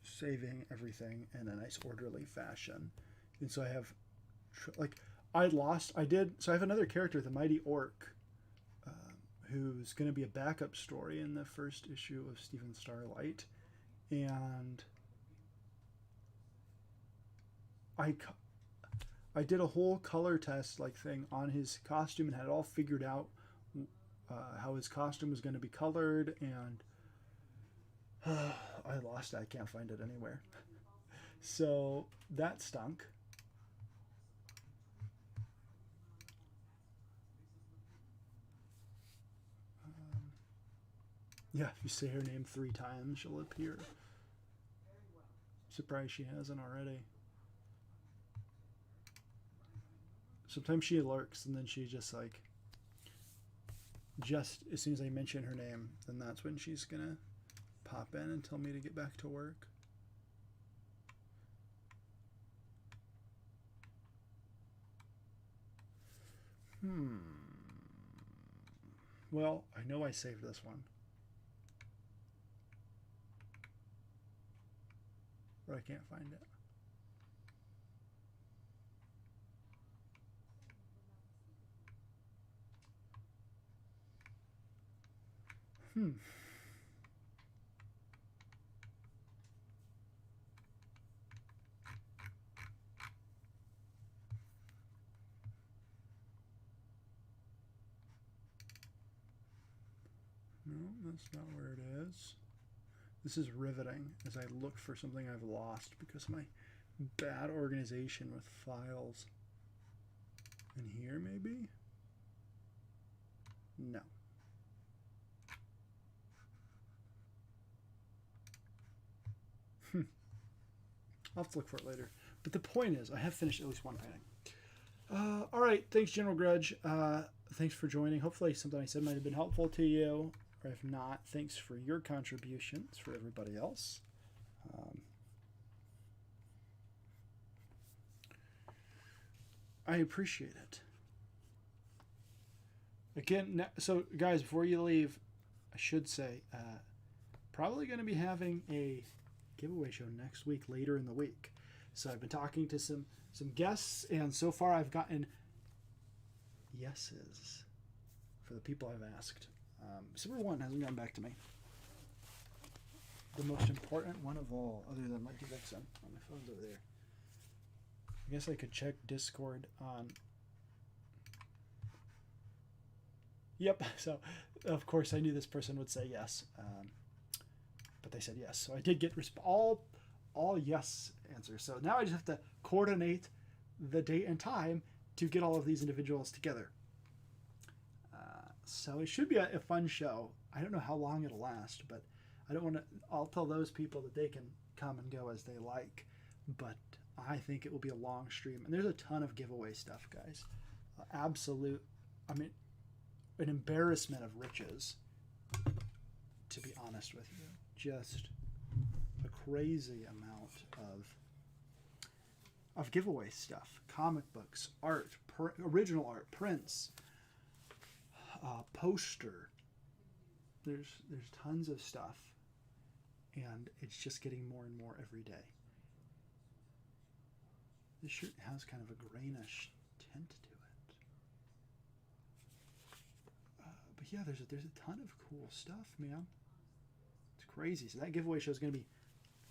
saving everything in a nice orderly fashion. And so I have, so I have another character, the Mighty Orc, who's going to be a backup story in the first issue of Stephen Starlight. And I did a whole color test thing on his costume and had it all figured out, how his costume was going to be colored, and I lost it. I can't find it anywhere. So that stunk. Yeah, if you say her name 3 times, she'll appear. Surprised she hasn't already. Sometimes she lurks and then she just just as soon as I mention her name, then that's when she's gonna pop in and tell me to get back to work. Well, I know I saved this one, but I can't find it. No, that's not where it is. This is riveting as I look for something I've lost because of my bad organization with files. In here, maybe? No. I'll have to look for it later. But the point is, I have finished at least one painting. All right, thanks, General Grudge. Thanks for joining. Hopefully something I said might have been helpful to you. Or if not, thanks for your contributions for everybody else. I appreciate it. Again, so guys, before you leave, I should say, probably going to be having a giveaway show next week, later in the week. So I've been talking to some guests, and so far I've gotten yeses for the people I've asked. Silver One hasn't gotten back to me. The most important one of all, other than Mikey Vixen. Oh, my phone's over there. I guess I could check Discord on... Yep, so of course I knew this person would say yes. But they said yes. So I did get all yes answers. So now I just have to coordinate the date and time to get all of these individuals together. So it should be a fun show. I don't know how long it'll last, but I don't want to... I'll tell those people that they can come and go as they like, but I think it will be a long stream. And there's a ton of giveaway stuff, guys. Absolute... I mean, an embarrassment of riches, to be honest with you. Just a crazy amount of giveaway stuff. Comic books, art, original art, prints, poster. There's tons of stuff, and it's just getting more and more every day. This shirt has kind of a greenish tint to it. But yeah, there's a ton of cool stuff, man. It's crazy. So that giveaway show is going to be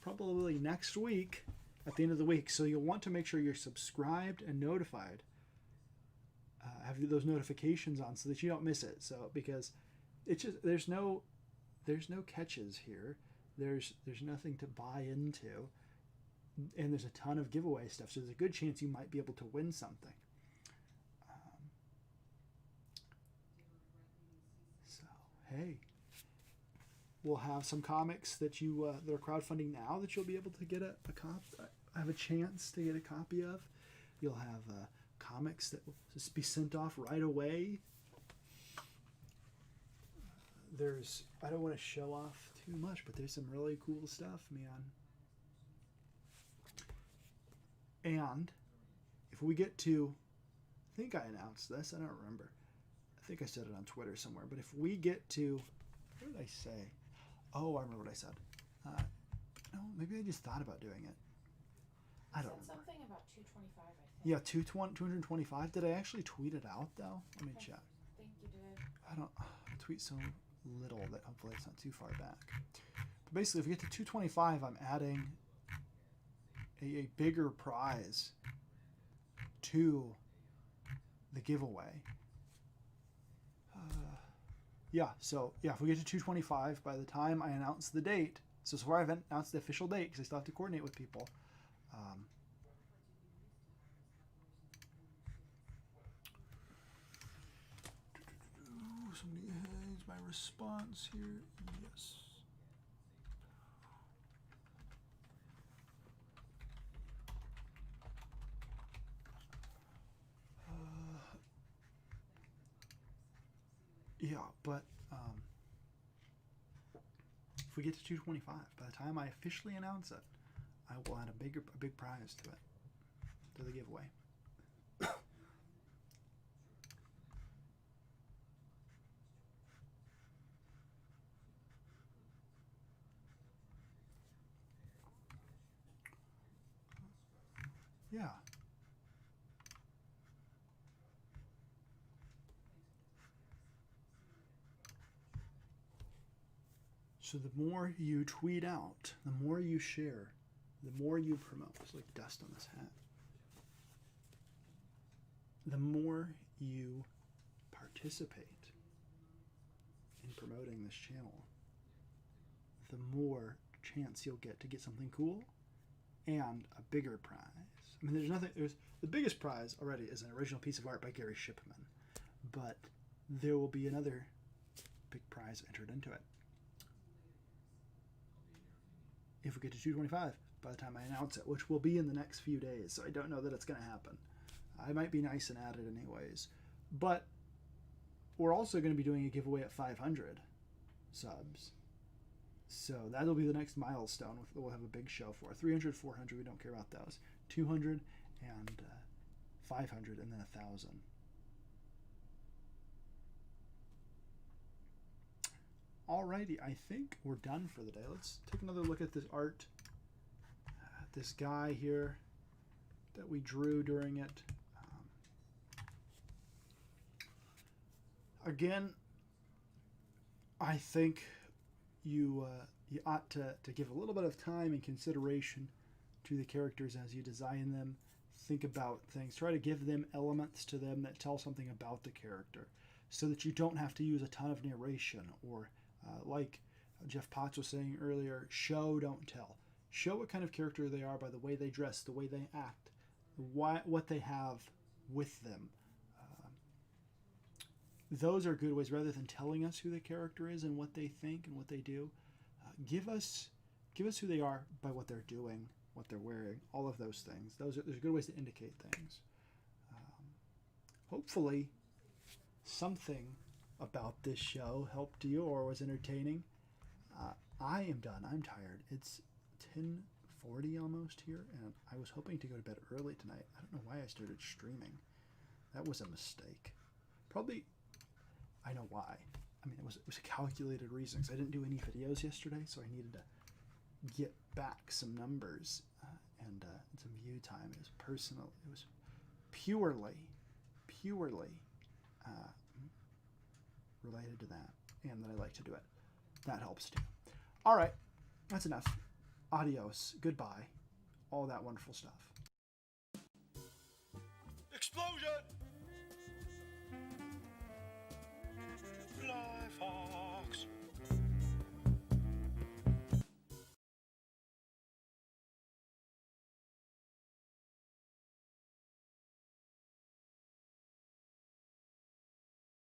probably next week, at the end of the week. So you'll want to make sure you're subscribed and notified. Have those notifications on so that you don't miss it. So because it's just there's no catches here. There's nothing to buy into, and there's a ton of giveaway stuff. So there's a good chance you might be able to win something. So hey, we'll have some comics that you that are crowdfunding now that you'll be able to get a copy. Have a chance to get a copy of. You'll have comics that will just be sent off right away. I don't want to show off too much, but there's some really cool stuff, man. And if we get to, I think I announced this, I don't remember. I think I said it on Twitter somewhere, but if we get to, what did I say? Oh, I remember what I said. No, maybe I just thought about doing it. I don't remember. Something about 225, I think. Yeah, 225. Did I actually tweet it out, though? Let me check. I think you did. I tweet so little that hopefully it's not too far back. But basically, if we get to 225, I'm adding a bigger prize to the giveaway. So if we get to 225 by the time I announce the date, so far I haven't announced the official date because I still have to coordinate with people. Somebody has my response here. Yes. Yeah, but if we get to 225, by the time I officially announce it, I will add a big prize to it, to the giveaway. Yeah. So the more you tweet out, the more you share, the more you promote. It's like dust on this hat. The more you participate in promoting this channel, the more chance you'll get to get something cool and a bigger prize. I mean, there's the biggest prize already is an original piece of art by Gary Shipman, but there will be another big prize entered into it. If we get to 225 by the time I announce it, which will be in the next few days, so I don't know that it's going to happen. I might be nice and add it anyways. But we're also going to be doing a giveaway at 500 subs. So that'll be the next milestone. We'll have a big show for 300, 400. We don't care about those. 200 and 500, and then 1,000. Alrighty, I think we're done for the day. Let's take another look at this art. This guy here that we drew during it. Again, I think you ought to give a little bit of time and consideration to the characters as you design them. Think about things. Try to give them elements to them that tell something about the character so that you don't have to use a ton of narration or like Jeff Potts was saying earlier, show, don't tell. Show what kind of character they are by the way they dress, the way they act, what they have with them. Those are good ways, rather than telling us who the character is and what they think and what they do. Give us who they are by what they're doing, what they're wearing, all of those things. There's good ways to indicate things. Hopefully, something about this show helped you or was entertaining. I am done. I'm tired. It's 10:40 almost here, and I was hoping to go to bed early tonight. I don't know why I started streaming. That was a mistake. Probably, I know why. I mean, it was a calculated reason, because I didn't do any videos yesterday, so I needed to get back some numbers and some view time. It was personal. It was purely related to that, and that I like to do it. That helps too. All right, that's enough. Adios, goodbye, all that wonderful stuff. Explosion!